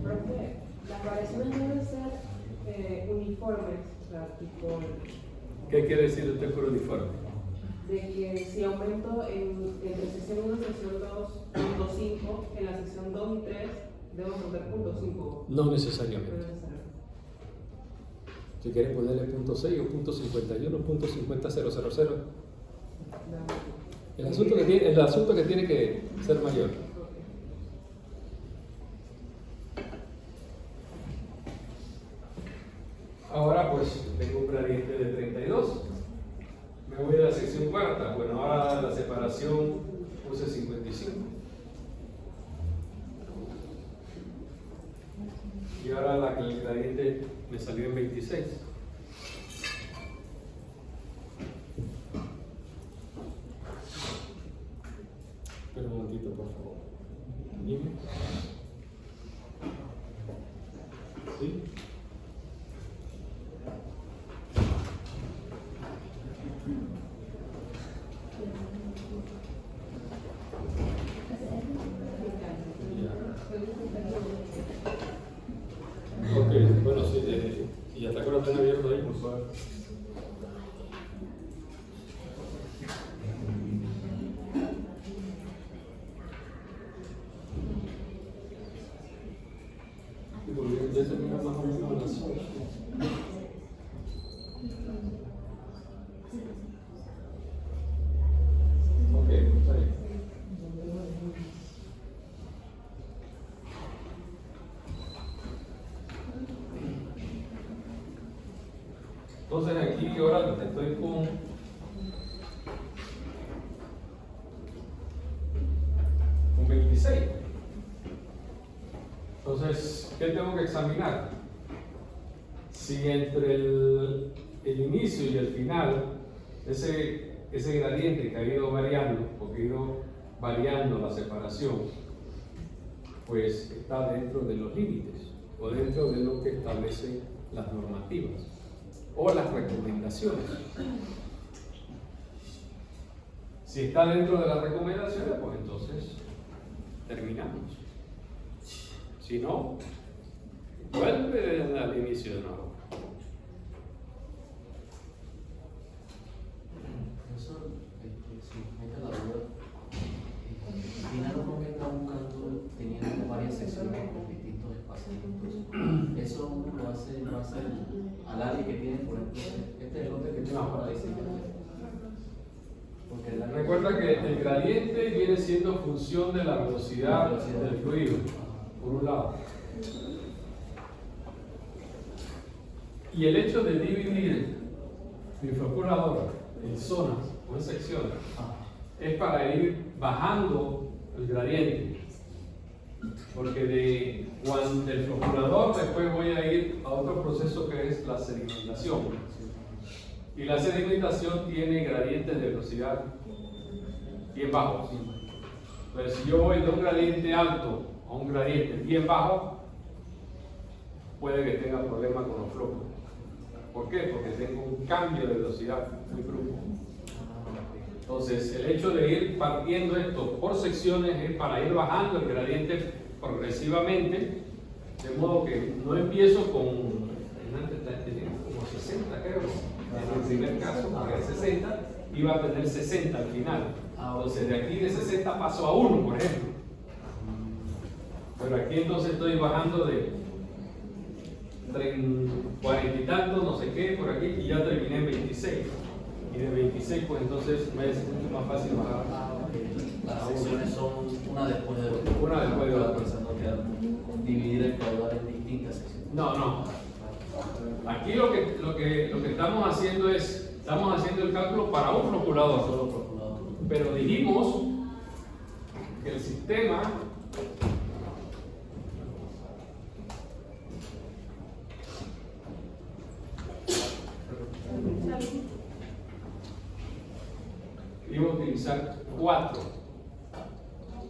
Profe, las variaciones deben ser uniformes, o sea, tipo ¿Qué quiere decir usted por uniforme? de que si aumento entre sección 1 y sección 2.5, en la sección 2 y 3 debo aumentar 0.5. No necesariamente. No necesariamente. Si quiere ponerle punto 6 o punto 51, punto 50.000. El asunto que tiene que ser mayor. Ahora pues tengo un gradiente de 32. Me voy a la sección cuarta. Bueno, ahora la separación puse 55. Y ahora el gradiente me salió en 26. Espera un momentito, por favor. Dime. ¿Sí? Ok, bueno, sí, y hasta que ahora están abiertos ahí, pues suave. Ya termina más o menos las 8. Ok, está bien. Entonces aquí ahora estoy con ¿qué tengo que examinar? Si entre el inicio y el final, ese gradiente que ha ido variando, porque ha ido variando la separación, pues está dentro de los límites o dentro de lo que establecen las normativas o las recomendaciones. Si está dentro de las recomendaciones, pues entonces terminamos. Si no, vuelve al inicio de nuevo. Profesor, si me queda la duda, Dinero está buscando, teniendo varias secciones con distintos espacios. Eso lo hace al área que tiene, por ejemplo, este es el lote que tiene para diseñar. Recuerda que el gradiente viene siendo función de la velocidad del fluido, por un lado. Y el hecho de dividir mi procuradora en zonas o en secciones es para ir bajando el gradiente. Porque cuando del procurador después voy a ir a otro proceso que es la sedimentación. Y la sedimentación tiene gradientes de velocidad bien bajos. Entonces, si yo voy de un gradiente alto a un gradiente bien bajo, puede que tenga problemas con los flujos. ¿Por qué? Porque tengo un cambio de velocidad muy brusco. Entonces, el hecho de ir partiendo esto por secciones es para ir bajando el gradiente progresivamente, de modo que no empiezo con, antes tenía como 60 creo, en el primer caso, porque el 60 iba a tener 60 al final. Entonces, de aquí de 60 paso a 1, por ejemplo. Pero aquí entonces estoy bajando de 40 y tanto, no sé qué, por aquí, y ya terminé en 26. Y de 26, pues entonces me es mucho más fácil bajar. Las secciones son una después de otra. Una después de otra. Pensando que dividir el caudal en distintas secciones. No. Aquí lo que estamos haciendo es, estamos haciendo el cálculo para un procurador. Solo procurador. Pero dijimos que el sistema iba a utilizar 4.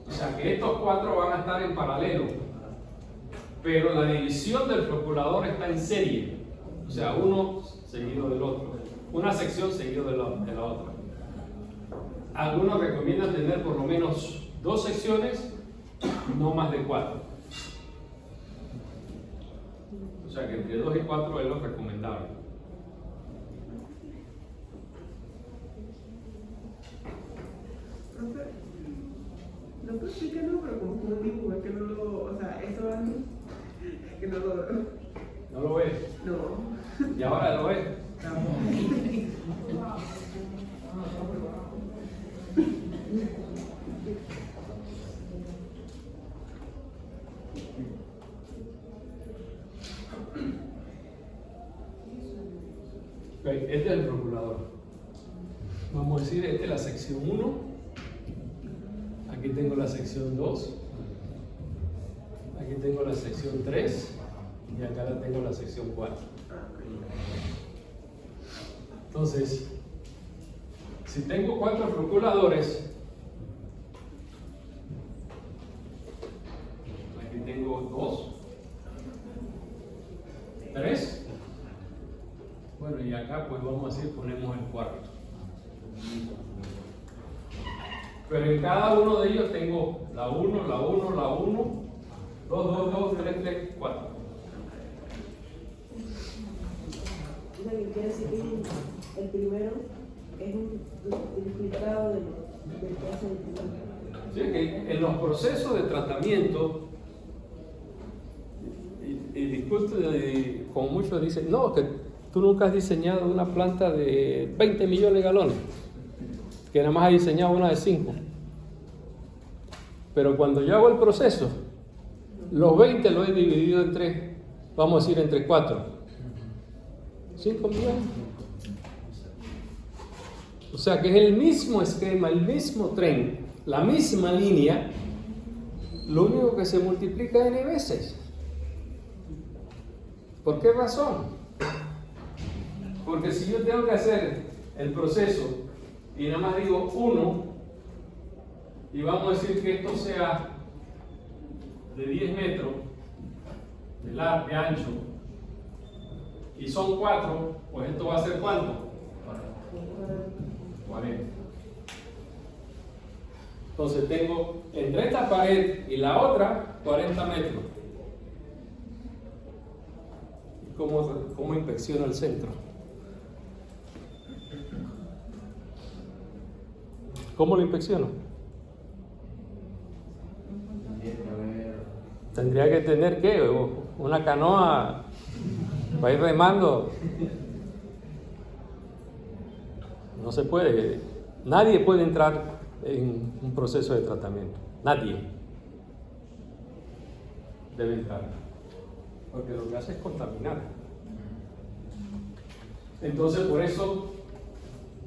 O sea que estos 4 van a estar en paralelo, pero la división del procurador está en serie, o sea, uno seguido del otro, una sección seguido de la otra. Algunos recomiendan tener por lo menos 2 secciones, no más de 4. O sea que entre 2 y 4 es lo recomendable. No puedo decir que no, pero como un dibujo, es que no lo, o sea, eso es que no lo veo. ¿No lo ves? No. ¿Y ahora lo ves? Okay, este es el procurador. Vamos a decir, esta es la sección 1. Aquí tengo la sección 2. Aquí tengo la sección 3. Y acá la tengo la sección 4. Entonces, si tengo 4 procuradores, aquí tengo 2, 3. Bueno, y acá pues vamos a decir, ponemos el cuarto. Pero en cada uno de ellos tengo la 1, la 1, la 1, 2, 2, 2, 3, 3, 4. O sea, que quiere decir que el primero es un duplicado del que hace el primero. Sí, que en los procesos de tratamiento, y disculpe, como muchos dicen, no, que tú nunca has diseñado una planta de 20 millones de galones, que nada más has diseñado una de 5. Pero cuando yo hago el proceso, los 20 lo he dividido en 3, vamos a decir entre 4. 5 millones. O sea que es el mismo esquema, el mismo tren, la misma línea, lo único que se multiplica n veces. ¿Por qué razón? Porque si yo tengo que hacer el proceso y nada más digo 1, y vamos a decir que esto sea de 10 metros de ancho, y son 4, pues esto va a ser ¿cuánto? 40. Entonces tengo entre esta pared y la otra 40 metros. ¿Cómo inspecciono el centro? ¿Cómo lo inspecciono? Tendría que tener ¿qué? Una canoa para ir remando. No se puede. Nadie puede entrar en un proceso de tratamiento. Nadie debe entrar. Porque lo que hace es contaminar. Entonces, por eso,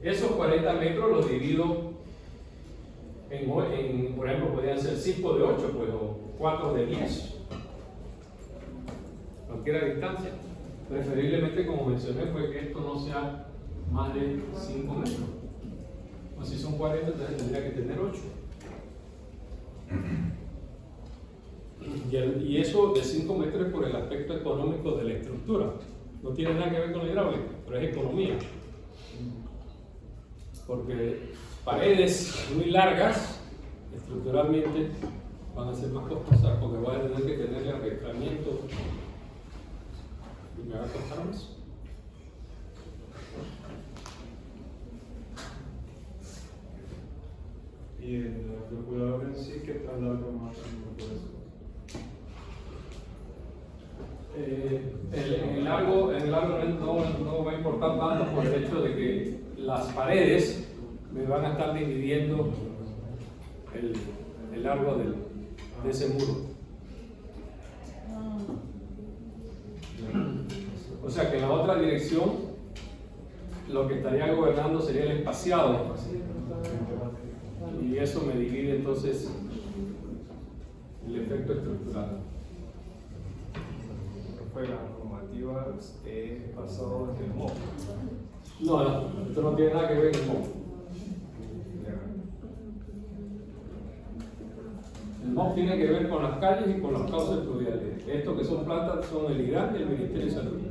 esos 40 metros los divido por ejemplo, podrían ser 5 de 8, pues, o 4 de 10. Cualquier distancia. Preferiblemente, como mencioné, pues que esto no sea más de 5 metros. O si son 40, entonces tendría que tener 8. Y eso de 5 metros es por el aspecto económico de la estructura. No tiene nada que ver con la hidráulica, pero es economía. Porque paredes muy largas, estructuralmente, van a ser más costosas porque voy a tener que tenerle arreglamiento y me va a costar más. Y el floculador en sí, ¿qué tal largo máximo puede ser? En el largo no va a importar tanto por el hecho de que las paredes me van a estar dividiendo el largo de ese muro. O sea que en la otra dirección lo que estaría gobernando sería el espaciado. Y eso me divide entonces el efecto estructural. Fue la normativa basado en el MOB. No, esto no tiene nada que ver con el MOB. El MOB tiene que ver con las calles y con los cauces fluviales. Estos que son plantas son el IGRAN y el Ministerio de Salud.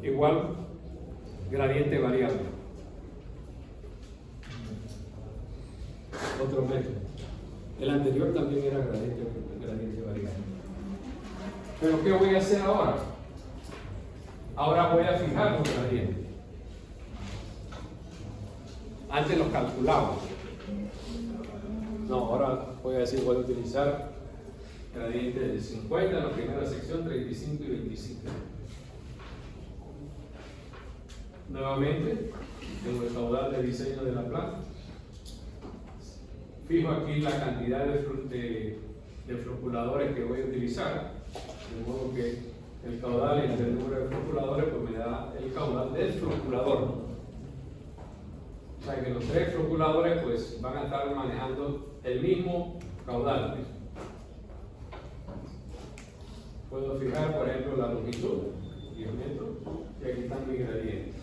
Igual, gradiente variable. Otro método. El anterior también era gradiente variable. Pero ¿qué voy a hacer ahora? Ahora voy a fijar los gradientes. Antes los calculaba. No, ahora voy a utilizar gradientes de 50 en la primera sección, 35 y 25. Nuevamente, tengo el caudal de diseño de la planta. Fijo aquí la cantidad de floculadores que voy a utilizar, de modo que el caudal entre el número de floculadores pues me da el caudal del floculador. O sea que los 3 floculadores pues van a estar manejando el mismo caudal. Puedo fijar, por ejemplo, la longitud, 10 metros, y aquí están mis gradientes.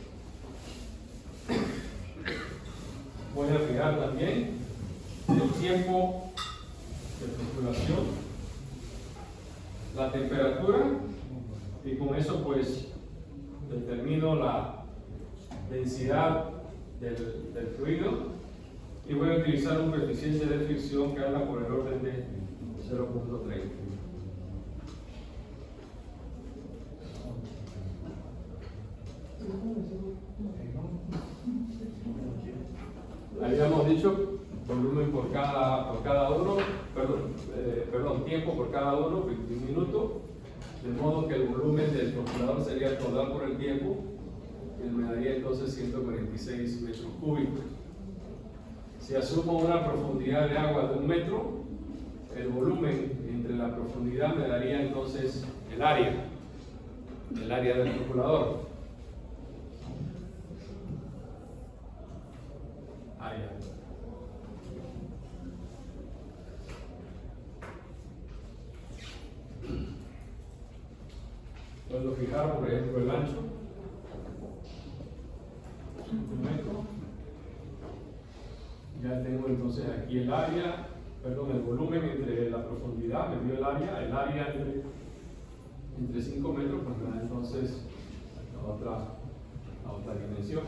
Voy a fijar también el tiempo de floculación, la temperatura, y con eso pues determino la densidad del fluido, y voy a utilizar un coeficiente de fricción que anda por el orden de 0.30. Habíamos dicho volumen por cada uno, tiempo por cada uno, 21 minutos, de modo que el volumen del floculador sería el total por el tiempo, y me daría entonces 146 metros cúbicos. Si asumo una profundidad de agua de 1 metro, el volumen entre la profundidad me daría entonces el área del perforador. Área. Puedo fijar, por ejemplo, el ancho. 5 metros. Ya tengo entonces aquí el área, perdón, el volumen entre la profundidad, me dio el área entre 5 metros, pues me da entonces la otra dimensión.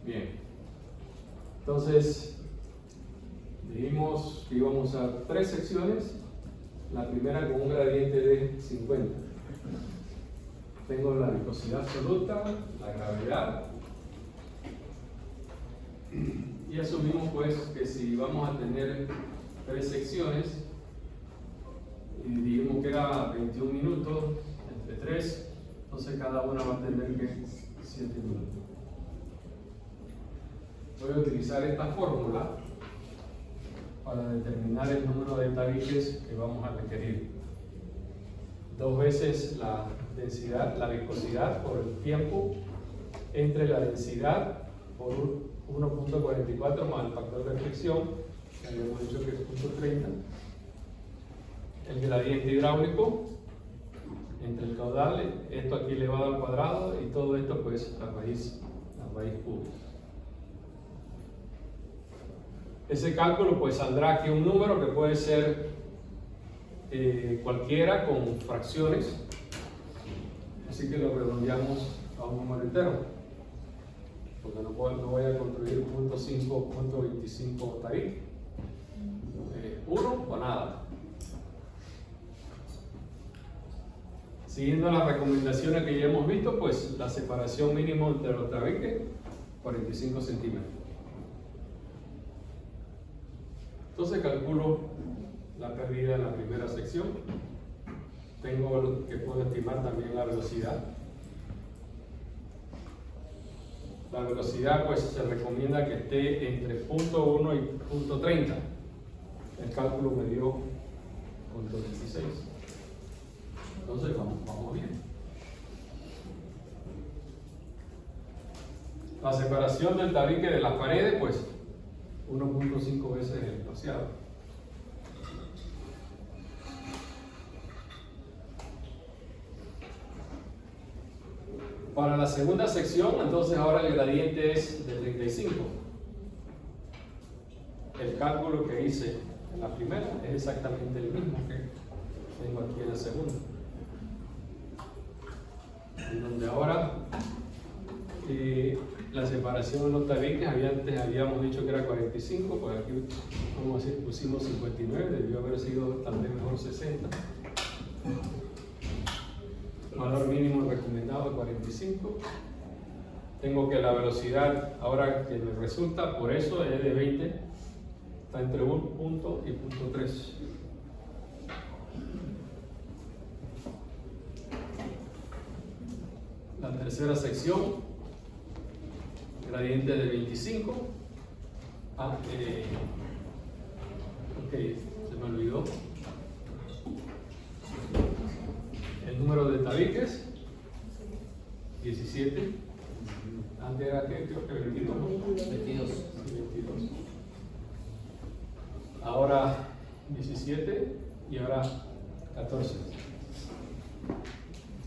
Bien, entonces dijimos que íbamos a 3 secciones, la primera con un gradiente de 50. Tengo la viscosidad absoluta, la gravedad, y asumimos pues que si vamos a tener 3 secciones, y dijimos que era 21 minutos entre 3, entonces cada una va a tener que 7 minutos. Voy a utilizar esta fórmula para determinar el número de tabiques que vamos a requerir. 2 veces la densidad, la viscosidad por el tiempo entre la densidad por 1.44 más el factor de fricción, que habíamos dicho que es 0.30, el gradiente hidráulico entre el caudal, esto aquí elevado al cuadrado, y todo esto pues a raíz cubo. Ese cálculo pues saldrá aquí un número que puede ser cualquiera con fracciones, así que lo redondeamos a un número entero, porque no voy a construir 0.5, 0.25 tabique, 1 o nada. Siguiendo las recomendaciones que ya hemos visto, pues la separación mínima entre los tabiques, 45 centímetros. Entonces calculo la pérdida en la primera sección. Tengo que puedo estimar también la velocidad. La velocidad pues se recomienda que esté entre 0.1 y 0.30. El cálculo me dio 0.16. Entonces vamos bien. La separación del tabique de las paredes, pues 1.5 veces el espaciado. Para la segunda sección, entonces ahora el gradiente es de 35. El cálculo que hice en la primera es exactamente el mismo que tengo aquí en la segunda. En donde ahora la separación de los tabiques, antes habíamos dicho que era 45, pues aquí vamos a decir, pusimos 59, debió haber sido tal vez mejor 60. Valor mínimo recomendado de 45. Tengo que la velocidad ahora que me resulta, por eso es de 20, está entre 1 punto y punto 3. La tercera sección, gradiente de 25. Ok, se me olvidó. El número de tabiques, 17. Antes era que creo que 22. 22. Ahora 17 y ahora 14.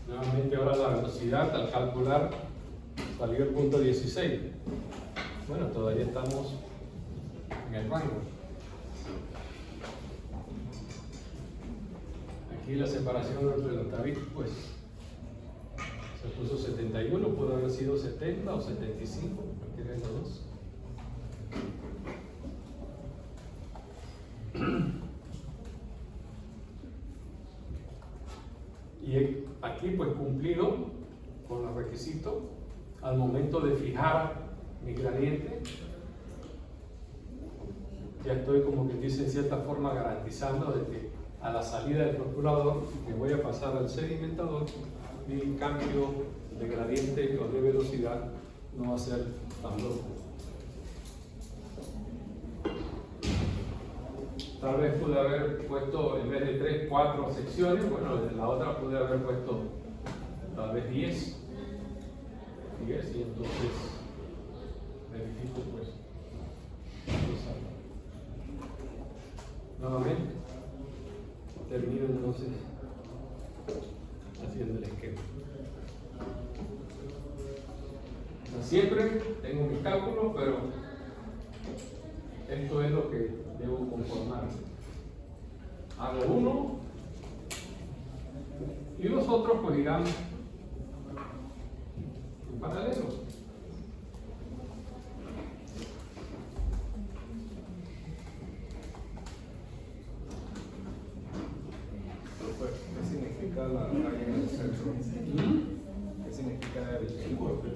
Nuevamente ahora la velocidad al calcular salió el punto 16. Bueno, todavía estamos en el rango. Aquí la separación entre los tabiques pues se puso 71, pudo haber sido 70 o 75, cualquiera de los dos. Y aquí pues cumplido con los requisitos al momento de fijar mi gradiente, ya estoy como que dice en cierta forma garantizando de que a la salida del perforador me voy a pasar al sedimentador mi cambio de gradiente o de velocidad no va a ser tan loco. Tal vez pude haber puesto, en vez de 3, 4 secciones, bueno, en la otra pude haber puesto tal vez 10, y entonces verifico pues. Nuevamente, termino entonces haciendo el esquema. O sea, siempre tengo mis cálculos, pero esto es lo que debo conformar. Hago uno y los otros pues irán en paralelo. ¿Qué significa la área en el centro? ¿Qué significa el golpe?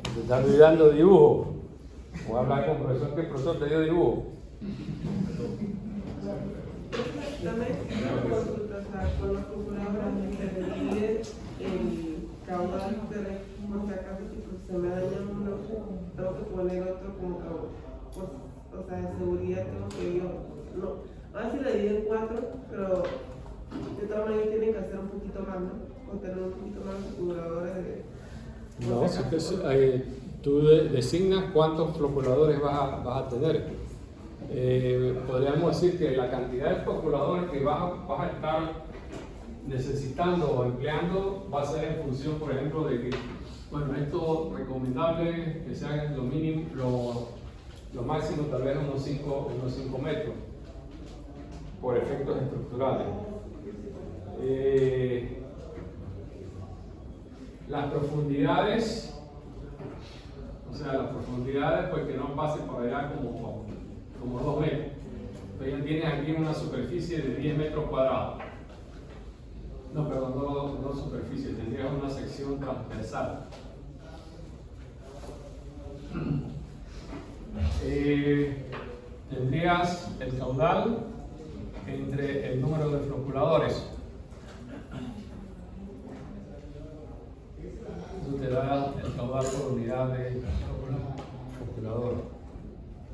¿Te estás olvidando dibujo? Voy a hablar con el profesor, que el profesor te dio dibujo. También una consulta, o sea, con los calculadores se divide el caudal de la, por si acaso si se me daña uno, tengo que poner otro como caudal. Pues, o sea, de seguridad tengo que yo, no, a ver si le dividen en 4, pero de todas maneras tienen que hacer un poquito más, ¿no? O tener un poquito más de calculadores de... No, tú designas cuántos floculadores vas a tener. Podríamos decir que la cantidad de floculadores que vas a estar necesitando o empleando va a ser en función, por ejemplo, de que, bueno, esto recomendable que sea lo mínimo, lo máximo tal vez unos 5 metros por efectos estructurales. Las profundidades, o sea, las profundidades pues que no pasen por allá como 2 metros. Entonces ya tienes aquí una superficie de 10 metros cuadrados. No, perdón, no superficie, tendrías una sección transversal. Tendrías el caudal entre el número de floculadores. Eso te da el caudal por unidad de floculador.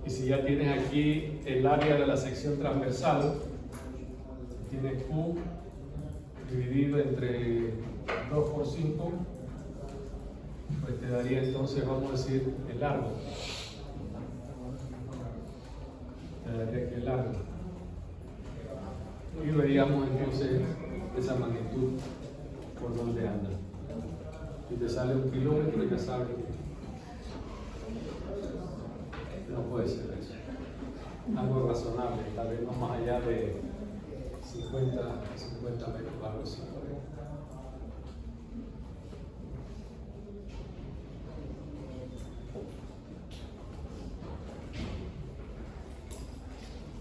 Y si ya tienes aquí el área de la sección transversal, tienes Q dividido entre 2 por 5, pues te daría entonces, vamos a decir, el largo. Te daría aquí el largo. Y veríamos entonces esa magnitud por donde anda. Y te sale 1 kilómetro y ya sabes que no puede ser eso. Algo razonable, tal vez no más allá de 50 metros, algo así.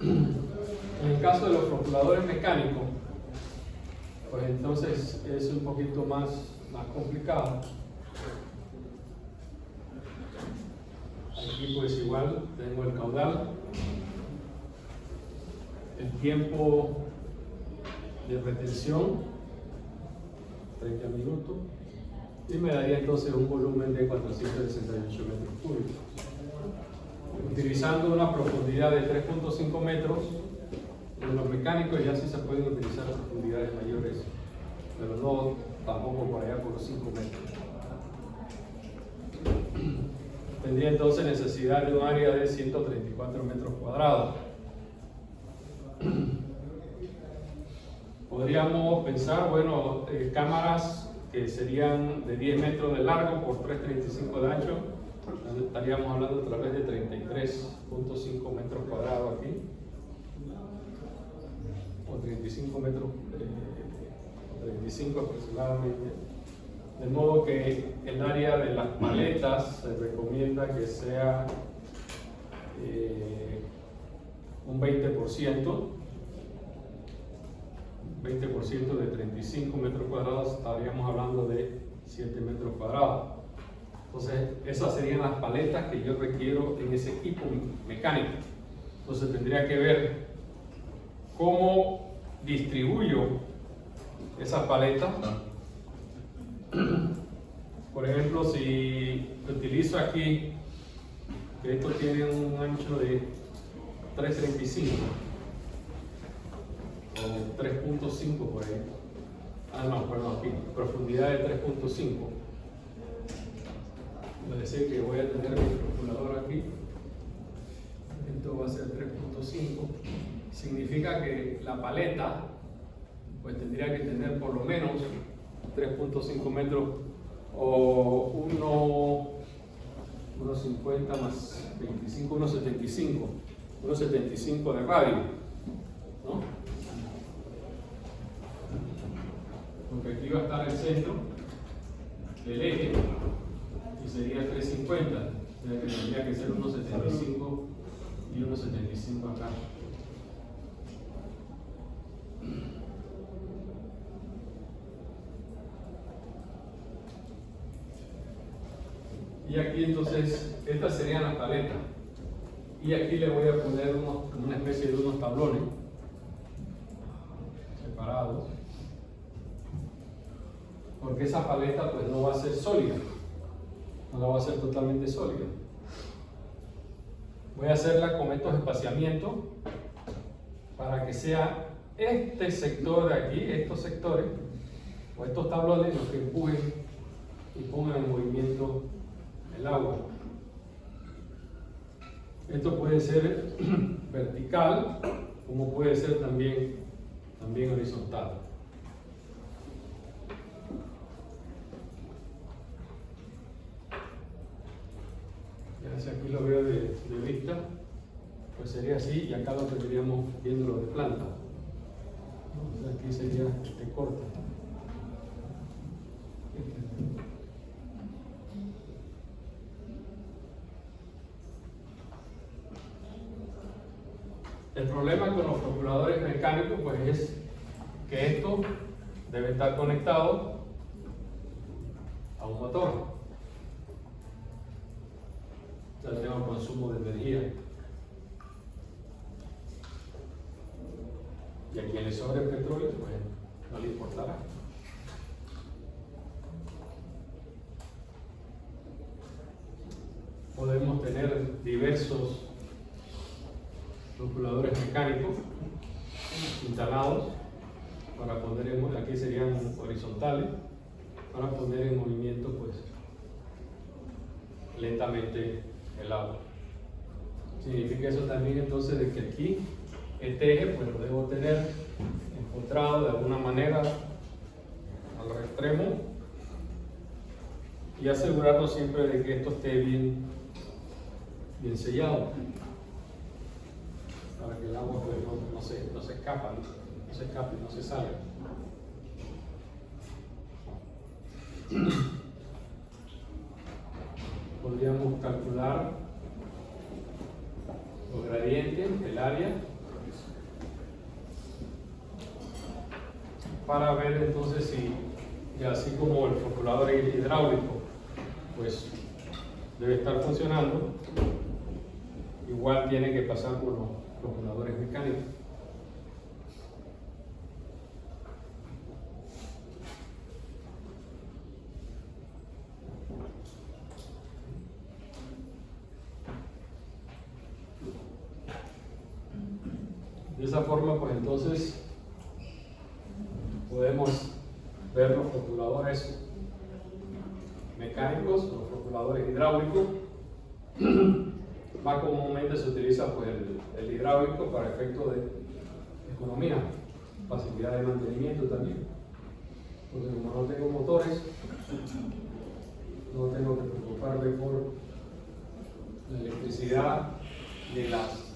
En el caso de los floculadores mecánicos, pues entonces es un poquito más complicado. Aquí pues igual tengo el caudal, el tiempo de retención, 30 minutos, y me daría entonces un volumen de 468 metros cúbicos. Utilizando una profundidad de 3.5 metros, en los mecánicos ya sí se pueden utilizar profundidades mayores, pero no tampoco por allá por los 5 metros. Tendría entonces necesidad de un área de 134 metros cuadrados. Podríamos pensar, bueno, cámaras que serían de 10 metros de largo por 3.35 de ancho. Estaríamos hablando otra vez de 33.5 metros cuadrados aquí. O 35 metros, 35 aproximadamente. De modo que el área de las paletas se recomienda que sea un 20%. 20% de 35 metros cuadrados, estaríamos hablando de 7 metros cuadrados. Entonces, esas serían las paletas que yo requiero en ese equipo mecánico. Entonces, tendría que ver cómo distribuyo esas paletas Por ejemplo, si utilizo aquí, que esto tiene un ancho de 3.35 o 3.5 por ahí. No, perdón, aquí, profundidad de 3.5. Es decir, que voy a tener mi calculador aquí. Esto va a ser 3.5. Significa que la paleta pues tendría que tener por lo menos 3.5 metros o 1,50 más 25, 1,75 de radio, ¿no? Porque aquí va a estar el centro del eje y sería 350, o sea que tendría que ser 1,75 y 1,75 acá. Y aquí entonces, estas serían las paletas. Y aquí le voy a poner una especie de unos tablones separados. Porque esa paleta pues no va a ser sólida. No la va a ser totalmente sólida. Voy a hacerla con estos espaciamientos para que sea este sector de aquí, estos sectores, o estos tablones los que empujen y pongan en movimiento el agua. Esto puede ser vertical, como puede ser también horizontal. Ya si aquí lo veo de vista, pues sería así, y acá lo tendríamos viéndolo de planta. O sea, aquí sería este corte. El problema con los calculadores mecánicos pues es que esto debe estar conectado a un motor. Ya tengo consumo de energía. Y a quien le sobre el petróleo, pues no le importará. Podemos tener diversos calculadores mecánicos instalados para poner en, aquí serían horizontales, para poner en movimiento pues lentamente el agua. Significa eso también entonces de que aquí este eje pues lo debo tener encontrado de alguna manera al extremo y asegurarnos siempre de que esto esté bien sellado, para que el agua pues, no se escapa, no se escape, no se salga. Podríamos calcular los gradientes del área para ver entonces si, y así como el calculador hidráulico pues debe estar funcionando, igual tiene que pasar por los calculadores mecánicos. De esa forma, pues entonces podemos ver los calculadores mecánicos, los calculadores hidráulicos. Más comúnmente se utiliza pues, el hidráulico para efectos de economía, facilidad de mantenimiento también. Porque como no tengo motores, no tengo que preocuparme por la electricidad de las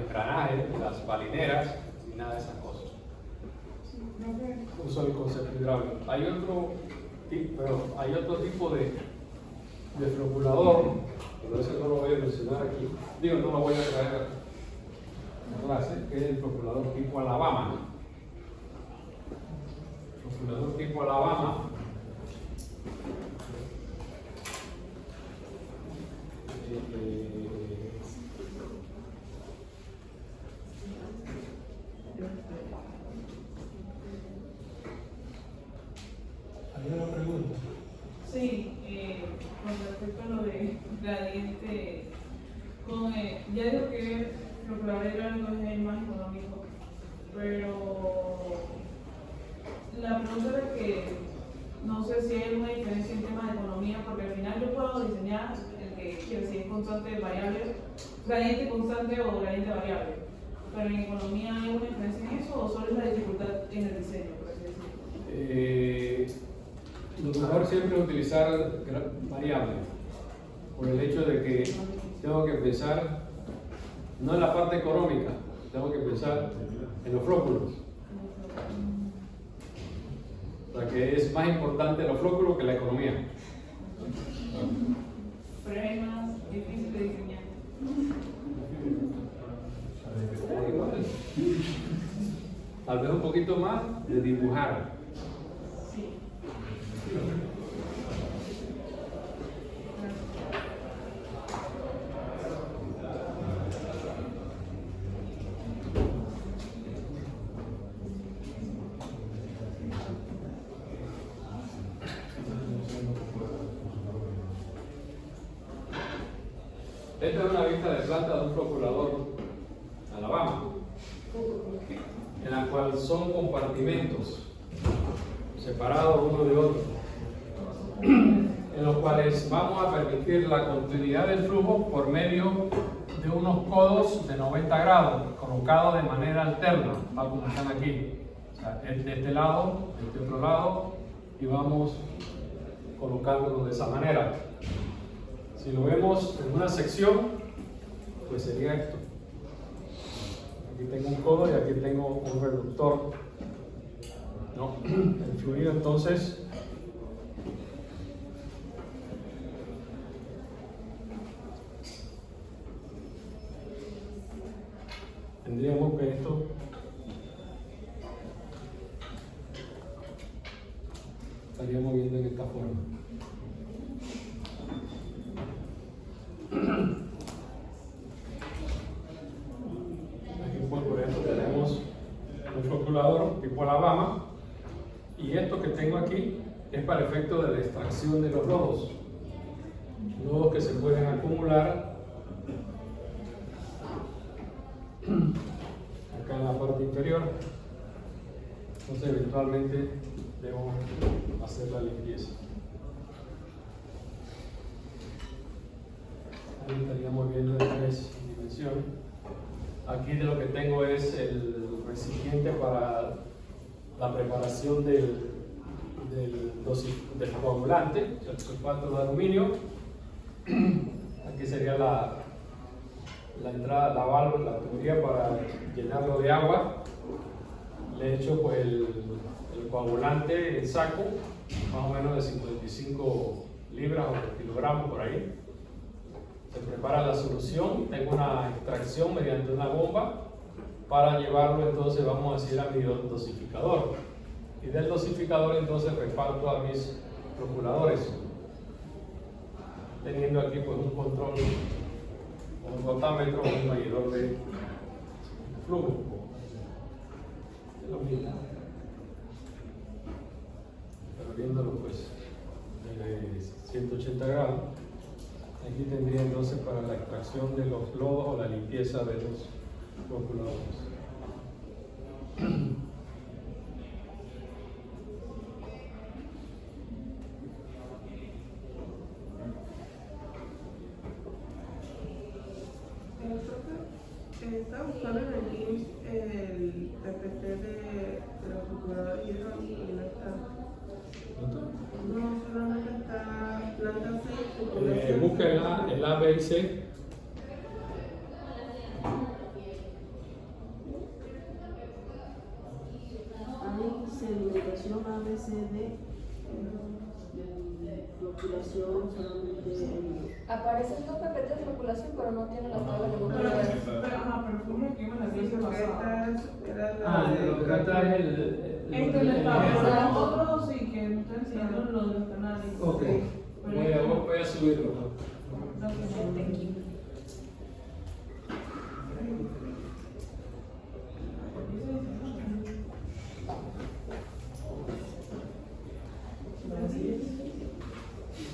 engranajes, las balineras y nada de esas cosas. Uso el concepto hidráulico. Hay otro tipo de floculador, pero ese no lo voy a mencionar aquí. Digo, no lo voy a traer a clase, que es el floculador tipo Alabama. El floculador tipo Alabama Sí, con respecto a lo de gradiente, ya digo que el procurador hidráulico es el más económico, pero la pregunta es que no sé si hay alguna diferencia en temas de economía, porque al final yo puedo diseñar el que quiero, si es constante variable, gradiente constante o gradiente variable, pero en economía ¿hay alguna diferencia en eso o solo es la dificultad en el diseño, por así decirlo? Lo mejor siempre es utilizar variable, por el hecho de que tengo que pensar no en la parte económica, tengo que pensar en los flóculos. O sea que es más importante los flóculos que la economía. Pero es más difícil de diseñar. Igual. Tal vez un poquito más de dibujar. Sí. Esta es una vista de planta de un procurador Alabama, en la cual son compartimentos separados uno de otro, en los cuales vamos a permitir la continuidad del flujo por medio de unos codos de 90 grados colocados de manera alterna, tal como están aquí. O sea, de este lado, de este otro lado, y vamos colocándolo de esa manera. Si lo vemos en una sección, pues sería esto. Aquí tengo un codo y aquí tengo un reductor, ¿no? El fluido entonces tendríamos que esto estaríamos viendo en esta forma. Aquí pues, por ejemplo tenemos un floculador tipo Alabama y esto que tengo aquí es para efecto de la extracción de los lodos que se pueden acumular acá en la parte inferior. Entonces eventualmente debo hacer la limpieza. Ahí estaríamos viendo en 3 dimensiones. Aquí de lo que tengo es el recipiente para la preparación del coagulante, el sulfato de aluminio. Aquí sería la entrada, la válvula, la tubería para llenarlo de agua. Le he hecho pues el coagulante en saco, más o menos de 55 libras o kilogramos por ahí. Se prepara la solución, tengo una extracción mediante una bomba para llevarlo entonces, vamos a decir, a mi dosificador. Y del dosificador entonces reparto a mis procuradores, teniendo aquí pues un control, un rotámetro, un medidor de flujo. Es lo mismo, pero viéndolo pues de 180 grados. Aquí tendría entonces para la extracción de los lodos o la limpieza de los procuradores. Estaba buscando en el GIMS el PPT de los procuradores hidráulicos y no está. No, solamente está planta 6. Busca el A, B y C. Hay sedimentación ABCD, de floculación solamente. Aparecen 2 PPT de floculación, pero no tienen la tabla de Pero ¿cómo que iban a hacer Lo que trata es el otro sí que me están enseñando lo de los canales. Ok, voy a subirlo.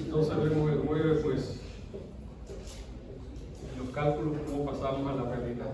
entonces vemos el 9, pues los cálculos, cómo pasamos a la realidad.